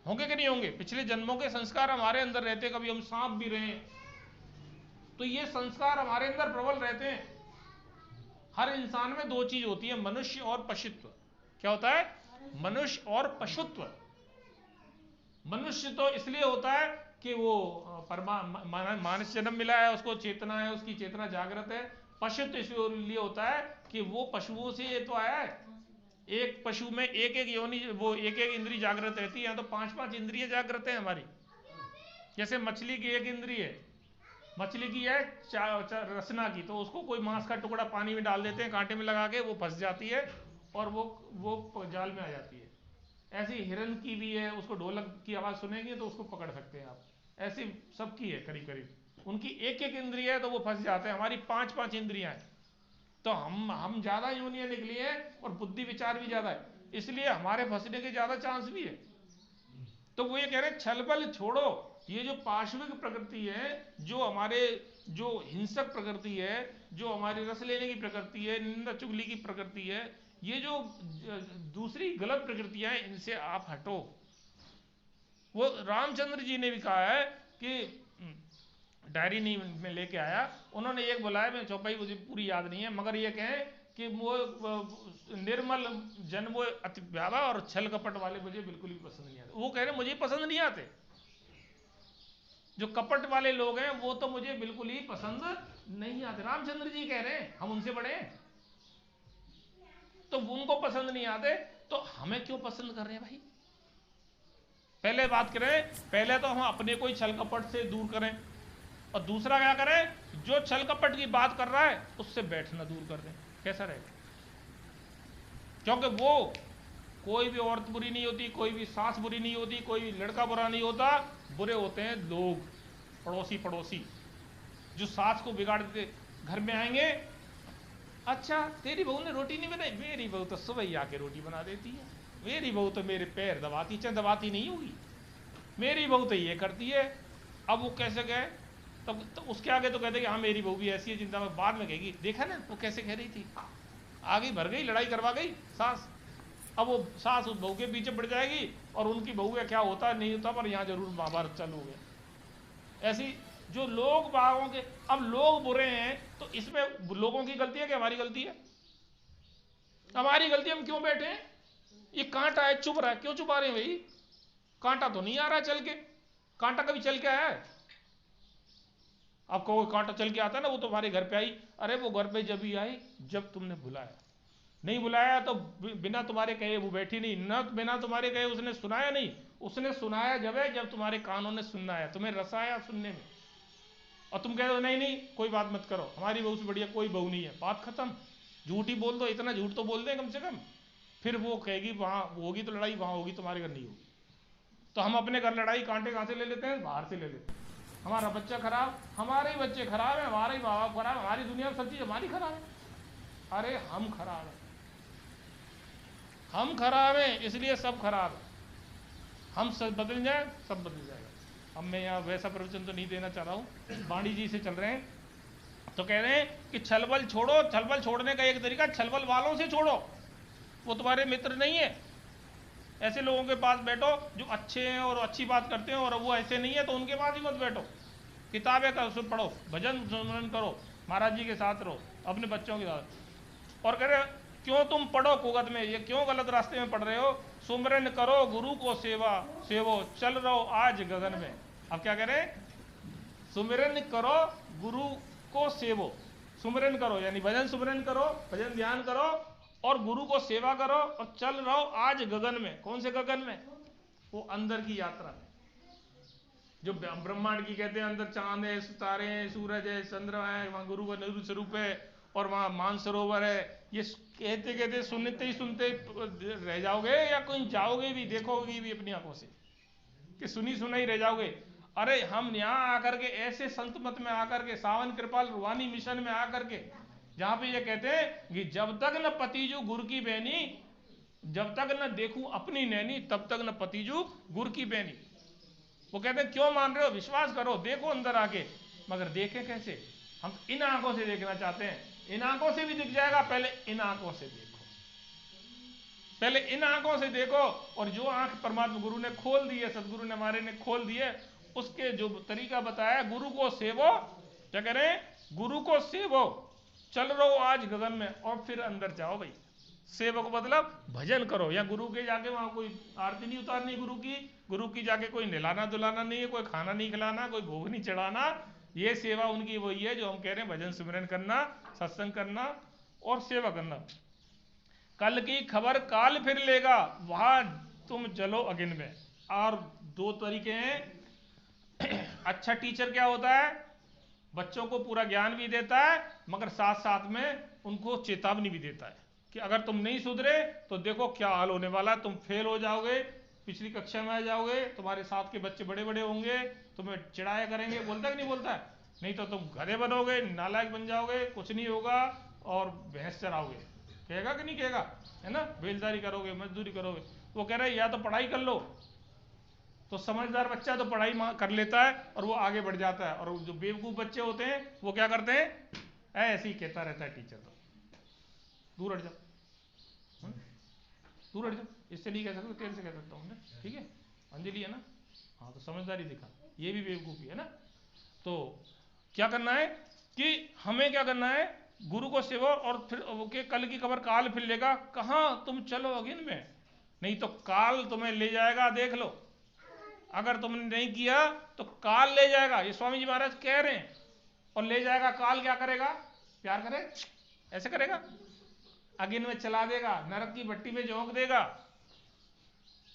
होंगे कि नहीं होंगे? पिछले जन्मों के संस्कार हमारे अंदर रहते, कभी हम सांप भी रहे, तो ये संस्कार हमारे अंदर प्रबल रहते हैं। हर इंसान में दो चीज होती है, मनुष्य और पशुत्व। क्या होता है? मनुष्य और पशुत्व। मनुष्य तो इसलिए होता है कि वो मानस जन्म मिला है, उसको चेतना है, उसकी चेतना जागृत है। पशुत्व इसलिए होता है कि वो पशुओं से ये तो आया है, एक पशु में एक एक योनि, वो एक एक इंद्रिय जागृत रहती है, तो 5-5 इंद्रिय जागृत है हमारी। जैसे मछली की एक इंद्रिय है, मछली की है रसना की, तो उसको कोई मांस का टुकड़ा पानी में डाल देते हैं, कांटे में लगा के, वो फंस जाती है और वो जाल में आ जाती है। ऐसी हिरन की भी है, उसको ढोलक की आवाज सुनेंगे तो उसको पकड़ सकते हैं आप। ऐसी सबकी है करीब करीब, उनकी एक एक इंद्रिय है तो वो फंस जाते हैं। हमारी 5-5 इंद्रियां हैं, तो हम ज्यादा यूनियन निकली है और बुद्धि विचार भी ज्यादा है, इसलिए हमारे फंसने के ज्यादा चांस भी है। तो वो ये कह रहे हैं छल बल छोड़ो, ये जो पार्श्विक प्रकृति है, जो हमारे जो हिंसक प्रकृति है, जो हमारी रस लेने की प्रकृति है, निंदा चुगली की प्रकृति है, ये जो दूसरी गलत प्रकृतियां हैं, इनसे आप हटो। वो रामचंद्र जी ने भी कहा है कि डायरी नहीं में लेके आया, उन्होंने एक बुलाया, मैं चौपाई मुझे पूरी याद नहीं है, मगर ये कहें कि वो निर्मल जन वो अति व्यावा और छल कपट वाले मुझे बिल्कुल भी पसंद नहीं आते। वो कह रहे मुझे पसंद नहीं आते, जो कपट वाले लोग हैं वो तो मुझे बिल्कुल ही पसंद नहीं आते। रामचंद्र जी कह रहे हैं हम उनसे बड़े हैं, तो उनको पसंद नहीं आते तो हमें क्यों पसंद कर रहे हैं भाई? पहले बात करें, पहले तो हम अपने को ही छल कपट से दूर करें, और दूसरा क्या करें, जो छल कपट की बात कर रहा है उससे बैठना दूर कर दें। कैसा रहेगा? क्योंकि वो कोई भी औरत बुरी नहीं होती, कोई भी सास बुरी नहीं होती, कोई भी लड़का बुरा नहीं होता, बुरे होते हैं लोग, पड़ोसी जो सास को बिगाड़ देते। घर में आएंगे, अच्छा तेरी बहू ने रोटी नहीं बनाई, मेरी बहू तो सुबह ही आके रोटी बना देती है, मेरी बहू तो मेरे पैर दबाती, चाहे दबाती नहीं होगी, मेरी बहू तो ये करती है। अब वो कैसे गए, तब तो उसके आगे तो कहते कि हाँ मेरी बहू भी ऐसी है, चिंता में बाद में कहेगी देखा ना वो कैसे कह रही थी, आगे भर गई, लड़ाई करवा गई सास। अब वो सास उस बहू के पीछे पड़ जाएगी और उनकी बहू का क्या होता नहीं होता, पर यहाँ जरूर महाभारत चालू हो गया। ऐसी जो लोग बागों के, अब लोग बुरे हैं तो इसमें लोगों की गलती है कि हमारी गलती है? हमारी गलती, हम क्यों बैठे हैं? ये कांटा है चुभ रहा है, क्यों चुभा रहे हैं भाई? कांटा तो नहीं आ रहा है चल के, कांटा कभी चल के आया है? आपको कांटा चल के आता है ना, वो तुम्हारे घर पे आई, अरे वो घर पे जब ही आई जब तुमने बुलाया, नहीं बुलाया तो बिना तुम्हारे कहे वो बैठी नहीं, न बिना तुम्हारे कहे उसने सुनाया नहीं, उसने सुनाया जब है जब तुम्हारे कानों ने सुनना है, तुम्हें रस आया सुनने में, और तुम कह दो नहीं नहीं कोई बात मत करो, हमारी बहू से बढ़िया कोई बहू नहीं है, बात खत्म। झूठ ही बोल दो, इतना झूठ तो बोल दें कम से कम, फिर वो कहेगी वहां होगी तो लड़ाई वहां होगी, तुम्हारे घर नहीं होगी। तो हम अपने घर लड़ाई कांटे कहां से ले लेते हैं? बाहर से ले लेते हैं। हमारा बच्चा खराब, हमारे ही बच्चे खराब है, हमारे ही माँ बाप खराब, हमारी दुनिया में सब चीज हमारी खराब है। अरे हम खराब है, हम खराब है इसलिए सब खराब है। हम सब बदल जाए सब बदल जाएगा। अब मैं यहाँ वैसा प्रवचन तो नहीं देना चाह रहा हूँ, बाणी जी से चल रहे हैं तो कह रहे हैं कि छलबल छोड़ो। छलबल छोड़ने का एक तरीका, छलबल वालों से छोड़ो, वो तुम्हारे मित्र नहीं है। ऐसे लोगों के पास बैठो जो अच्छे हैं और अच्छी बात करते हैं, और वो ऐसे नहीं है तो उनके पास ही मत बैठो। किताबें पढ़ो, भजन सुमरन करो, महाराज जी के साथ रहो, अपने बच्चों के साथ। और कह रहे क्यों तुम पढ़ो कुगत में, ये क्यों गलत रास्ते में पढ़ रहे हो? सुमरन करो गुरु को सेवो, चल रहो आज गगन में। अब क्या कह रहे हैं? सुमिरन करो गुरु को सेवो, सुमिरन करो यानी भजन सुमिरन करो, भजन ध्यान करो और गुरु को सेवा करो और चल रहो आज गगन में। कौन से गगन में? वो अंदर की यात्रा में, जो ब्रह्मांड की कहते हैं अंदर चांद है, सितारे हैं, सूरज है, चंद्र है, वहां गुरु का निरुद्ध स्वरूप है और वहां मानसरोवर है। ये कहते कहते सुनते ही सुनते रह जाओगे या कहीं जाओगे भी, देखोगे भी अपनी आंखों से कि सुनी सुना ही रह जाओगे। अरे हम यहाँ आकर के ऐसे संत मत में आकर के, सावन कृपाल रूहानी मिशन में आकर के, जहां पे ये कहते हैं कि जब तक न पतिजू गुरु की बहनी, जब तक न देखूं अपनी नैनी, तब तक न पतिजू गुरु की बहनी। वो कहते हैं क्यों मान रहे हो? विश्वास करो, देखो अंदर आके। मगर देखें कैसे? हम इन आंखों से देखना चाहते हैं, इन आंखों से भी दिख जाएगा, पहले इन आंखों से देखो, पहले इन आंखों से देखो। और जो आंख परमात्मा गुरु ने खोल दी है, सदगुरु ने हमारे ने खोल दी है, उसके जो तरीका बताया, गुरु को सेवो, क्या कह रहे हैं? गुरु को सेवो, चल रहो आज गगन में, और फिर अंदर जाओ भाई। सेवक मतलब भजन करो, या गुरु के जाके वहां कोई आरती नहीं उतारनी गुरु की जाके कोई नहलाना धुलाना नहीं है, कोई खाना नहीं खिलाना, कोई भोग नहीं चढ़ाना। ये सेवा उनकी वही है जो हम कह रहे हैं, भजन सिमरन करना, सत्संग करना और सेवा करना। कल की खबर काल फिर लेगा, वहां तुम चलो अगिन में। और दो तरीके हैं। अच्छा टीचर क्या होता है? बच्चों को पूरा ज्ञान भी देता है, मगर साथ साथ में उनको चेतावनी भी देता है कि अगर तुम नहीं सुधरे तो देखो क्या हाल होने वाला है, तुम फेल हो जाओगे, पिछली कक्षा में आ जाओगे, तुम्हारे साथ के बच्चे बड़े बड़े होंगे, तुम्हें चिढ़ाया करेंगे। बोलता है कि नहीं बोलता है? नहीं तो तुम गधे बनोगे, नालायक बन जाओगे, कुछ नहीं होगा और भैंस चराओगे। कहेगा कि नहीं कहेगा? है ना, बेलदारी करोगे, मजदूरी करोगे। वो कह रहे हैं या तो पढ़ाई कर लो, तो समझदार बच्चा तो पढ़ाई कर लेता है और वो आगे बढ़ जाता है, और जो बेवकूफ बच्चे होते हैं वो क्या करते हैं? ऐसे ही कहता रहता है टीचर, तो दूर हट जाओ, दूर हट जाओ, इससे नहीं कह सकते, तेरे से कह सकता हूँ, ठीक है, अंजलि है ना, हाँ, तो समझदारी दिखा, ये भी बेवकूफ़ी है ना। तो क्या करना है कि हमें क्या करना है? गुरु को सेवो और फिर के कल की खबर काल फिर लेगा, कहाँ तुम चलो अगिन में, नहीं तो काल तुम्हें ले जाएगा, देख लो। अगर तुमने नहीं किया तो काल ले जाएगा, ये स्वामी जी महाराज कह रहे हैं। और ले जाएगा काल, क्या करेगा? प्यार करे ऐसे करेगा, अगिन में चला देगा, नरक की भट्टी में झोंक देगा।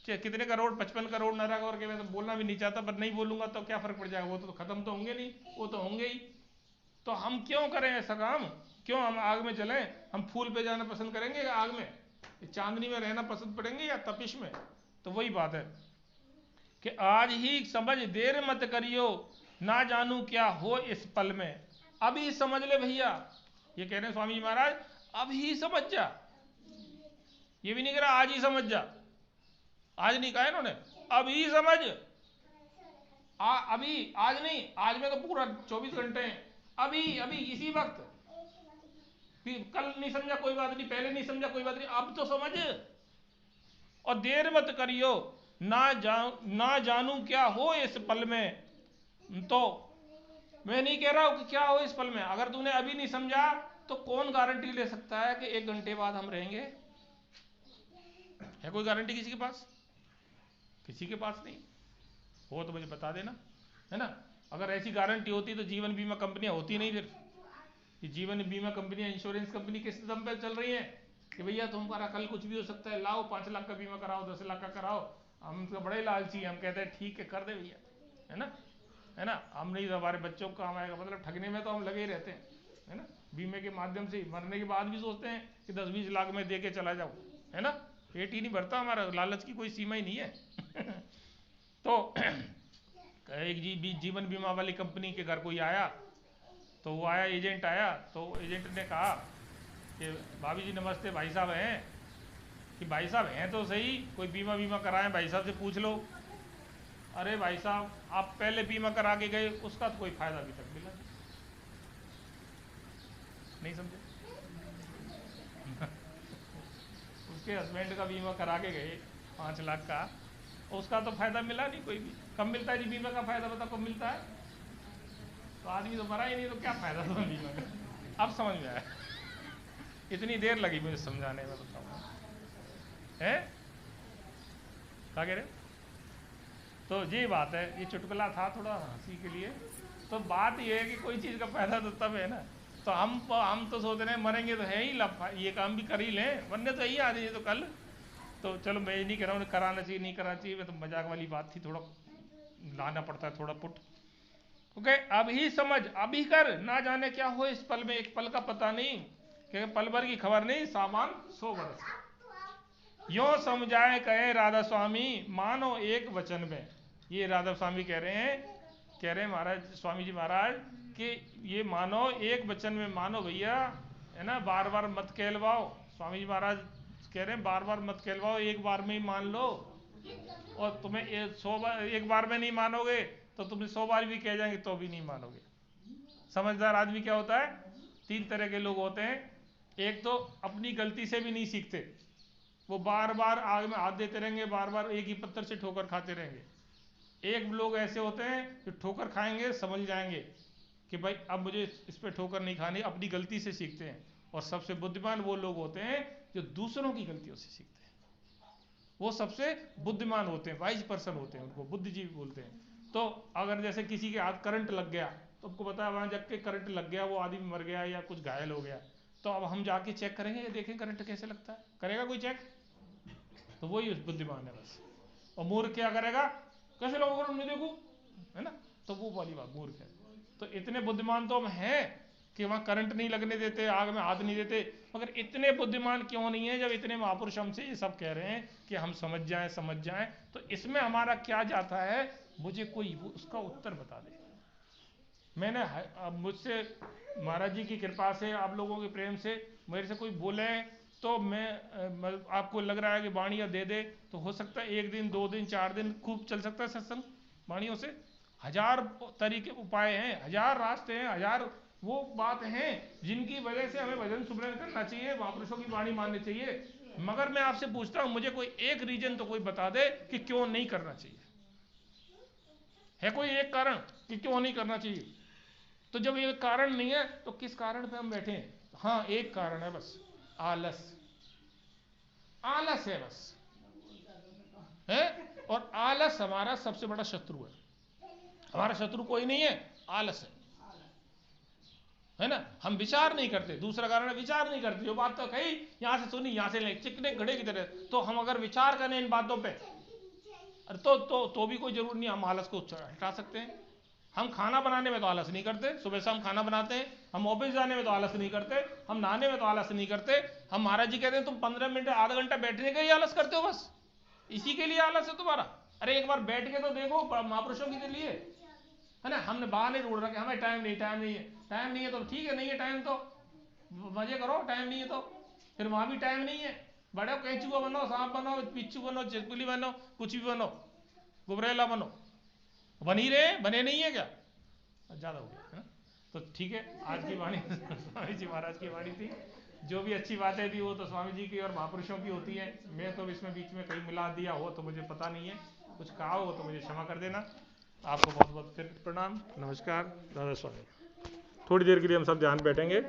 कितने करोड़, 55 करोड़ नरक, और के मैं तो बोलना भी नहीं चाहता, पर नहीं बोलूंगा तो क्या फर्क पड़ जाएगा, वो तो खत्म तो होंगे नहीं, वो तो होंगे ही। तो हम क्यों करें ऐसा काम? क्यों हम आग में चलें? हम फूल पे जाना पसंद करेंगे या आग में? चांदनी में रहना पसंद पड़ेंगे या तपिश में? तो वही बात है कि आज ही समझ देर मत करियो, ना जानू क्या हो इस पल में। अभी समझ ले भैया, ये कह रहे हैं स्वामी जी महाराज, अभी समझ जा। ये भी नहीं कह रहा आज ही समझ जा, आज नहीं कहा इन्होंने, अभी समझ। अभी, आज नहीं, आज में तो पूरा 24 घंटे हैं, अभी अभी इसी वक्त। फिर कल नहीं समझा कोई बात नहीं, पहले नहीं समझा कोई बात नहीं, अब तो समझ। और देर मत करियो, ना जानू क्या हो इस पल में। तो मैं नहीं कह रहा हूं कि क्या हो इस पल में, अगर तूने अभी नहीं समझा तो कौन गारंटी ले सकता है कि 1 घंटे बाद हम रहेंगे? है कोई गारंटी किसी के पास? किसी के पास नहीं हो तो मुझे बता देना, है ना। अगर ऐसी गारंटी होती तो जीवन बीमा कंपनियां होती नहीं। फिर ये जीवन बीमा कंपनियां, इंश्योरेंस कंपनी किस दम पे चल रही है कि भैया तुम्हारा कल कुछ भी हो सकता है, लाओ 5 लाख का बीमा कराओ, 10 लाख का कराओ। हम तो बड़े लालची, हम कहते हैं ठीक है कर दे भैया, है ना। हम नहीं, हमारे बच्चों को काम आएगा, मतलब ठगने में तो हम लगे ही रहते हैं, है ना। बीमे के माध्यम से मरने के बाद भी सोचते हैं कि 10-20 लाख में दे के चला जाओ, है ना। पेट ही नहीं भरता हमारा, लालच की कोई सीमा ही नहीं है। तो एक जीवन बीमा वाली कंपनी के घर कोई आया, तो वो आया, एजेंट आया, तो एजेंट ने कहा कि भाभी जी नमस्ते, भाई साहब हैं? कि भाई साहब हैं तो सही, कोई बीमा कराएं, भाई साहब से पूछ लो। अरे भाई साहब, आप पहले बीमा करा के गए, उसका तो कोई फायदा अभी तक मिला नहीं, समझे? उसके हस्बैंड का बीमा करा के गए 5 लाख का, उसका तो फायदा मिला नहीं कोई भी। कब मिलता है जी बीमा का फायदा, बताओ कब मिलता है? तो आदमी तो मरा ही नहीं, तो क्या फायदा था बीमा का? अब समझ में आया, इतनी देर लगी मुझे समझाने में, बताओ है क्या कह रहे? तो ये बात है, ये चुटकुला था थोड़ा हंसी के लिए। तो बात ये है कि कोई चीज़ का फायदा तो तब है ना। तो हम तो सोच रहे हैं मरेंगे तो है ही, ये काम भी कर ही लें, वरने तो यही आ रही है तो कल। तो चलो मैं ये नहीं कह रहा हूँ कराना चाहिए नहीं कराना चाहिए, तो मजाक वाली बात थी, थोड़ा लाना पड़ता है थोड़ा पुट। ओके, अभी समझ, अभी कर, ना जाने क्या हो इस पल में, एक पल का पता नहीं, क्योंकि पल भर की खबर नहीं, सामान 100 वर्ष। यो समझाए कहे राधा स्वामी, मानो एक वचन में। ये राधा स्वामी कह रहे हैं महाराज, स्वामी जी महाराज कि ये मानो एक वचन में मानो भैया, है ना, बार बार मत कहलवाओ। स्वामी जी महाराज कह रहे हैं बार बार मत कहलवाओ, एक बार में ही मान लो। और तुम्हें 100 बार, एक बार में नहीं मानोगे तो तुम्हें 100 बार भी कह जाएंगे तो भी नहीं मानोगे। समझदार आदमी क्या होता है? 3 तरह के लोग होते हैं। एक तो अपनी गलती से भी नहीं सीखते, वो बार बार आग में हाथ देते रहेंगे, बार बार एक ही पत्थर से ठोकर खाते रहेंगे। एक लोग ऐसे होते हैं जो ठोकर खाएंगे, समझ जाएंगे कि भाई अब मुझे इस पर ठोकर नहीं खानी, अपनी गलती से सीखते हैं। और सबसे बुद्धिमान वो लोग होते हैं जो दूसरों की गलतियों से सीखते हैं, वो सबसे बुद्धिमान होते हैं, वाइज पर्सन होते हैं, उनको बुद्धिजीवी बोलते हैं। तो अगर जैसे किसी के हाथ करंट लग गया, तो आपको पता है वहां जाके करंट लग गया, वो आदमी मर गया या कुछ घायल हो गया, तो अब हम जाके चेक करेंगे, ये देखें करंट कैसे लगता है, करेगा कोई चेक? तो वही बुद्धिमान है बस। और मूर्ख क्या करेगा? कैसे लोगों को नहीं देखूं, है ना। तो वो वाली बात, मूर्ख है। तो इतने बुद्धिमान तो हम हैं कि वहां करंट नहीं लगने देते, आग में हाथ नहीं देते, मगर इतने बुद्धिमान क्यों नहीं है जब इतने महापुरुष हमसे ये सब कह रहे हैं कि हम समझ जाएं। तो इसमें हमारा क्या जाता है? मुझे कोई उसका उत्तर बता दे। मैंने मुझसे महाराज जी की कृपा से, आप लोगों के प्रेम से मेरे से कोई बोले तो मैं आपको लग रहा है कि वाणियाँ दे दे, तो हो सकता है 1 दिन 2 दिन 4 दिन खूब चल सकता है सत्संग वाणियों से। 1000 तरीके उपाय हैं, 1000 रास्ते हैं, 1000 वो बात हैं जिनकी वजह से हमें भजन सुमरन करना चाहिए, महापुरुषों की वाणी माननी चाहिए। मगर मैं आपसे पूछता हूँ, मुझे कोई एक रीजन तो कोई बता दे कि क्यों नहीं करना चाहिए। है कोई एक कारण कि क्यों नहीं करना चाहिए? तो जब ये कारण नहीं है तो किस कारण पे हम बैठे हैं? हाँ, एक कारण है बस, आलस। आलस है बस, है। और आलस हमारा सबसे बड़ा शत्रु है। हमारा शत्रु कोई नहीं है, आलस है ना। हम विचार नहीं करते, दूसरा कारण है विचार नहीं करते। जो बात तो कही, यहां से सुनी, यहां से ले, चिकने घड़े की तरह। तो हम अगर विचार करें इन बातों पे, तो भी कोई जरूर नहीं, हम आलस को हटा सकते हैं। हम खाना बनाने में तो आलस नहीं करते, सुबह शाम खाना बनाते हैं। हम ऑफिस जाने में तो आलस नहीं करते, हम नहाने में तो आलस नहीं करते। हम महाराज जी कहते हैं तुम 15 मिनट आधा घंटा बैठने का ही आलस करते हो, बस इसी के लिए आलस है तुम्हारा। अरे एक बार बैठ के तो देखो, महापुरुषों के लिए, है ना। हमने बहाने ढूंढ रखे, हमें टाइम नहीं, टाइम नहीं है। टाइम नहीं है तो ठीक है, नहीं है टाइम तो मजे करो, टाइम नहीं है तो फिर वहां भी टाइम नहीं है। बड़े कैचुआ बनो, सांप बनो, पिच्चू बनो, चिरकुली बनो, कुछ भी बनो, गुबरेला बनो, बन ही रहे, बने नहीं है क्या? ज़्यादा हो गया है ना। तो ठीक है, आज की वाणी स्वामी जी महाराज की वाणी थी। जो भी अच्छी बातें थी वो तो स्वामी जी की और महापुरुषों की होती है। मैं तो इसमें बीच में कहीं मिला दिया हो तो मुझे पता नहीं है, कुछ कहा हो तो मुझे क्षमा कर देना। आपको बहुत बहुत फिर प्रणाम, नमस्कार, दादा स्वामी। थोड़ी देर के लिए हम सब ध्यान बैठेंगे।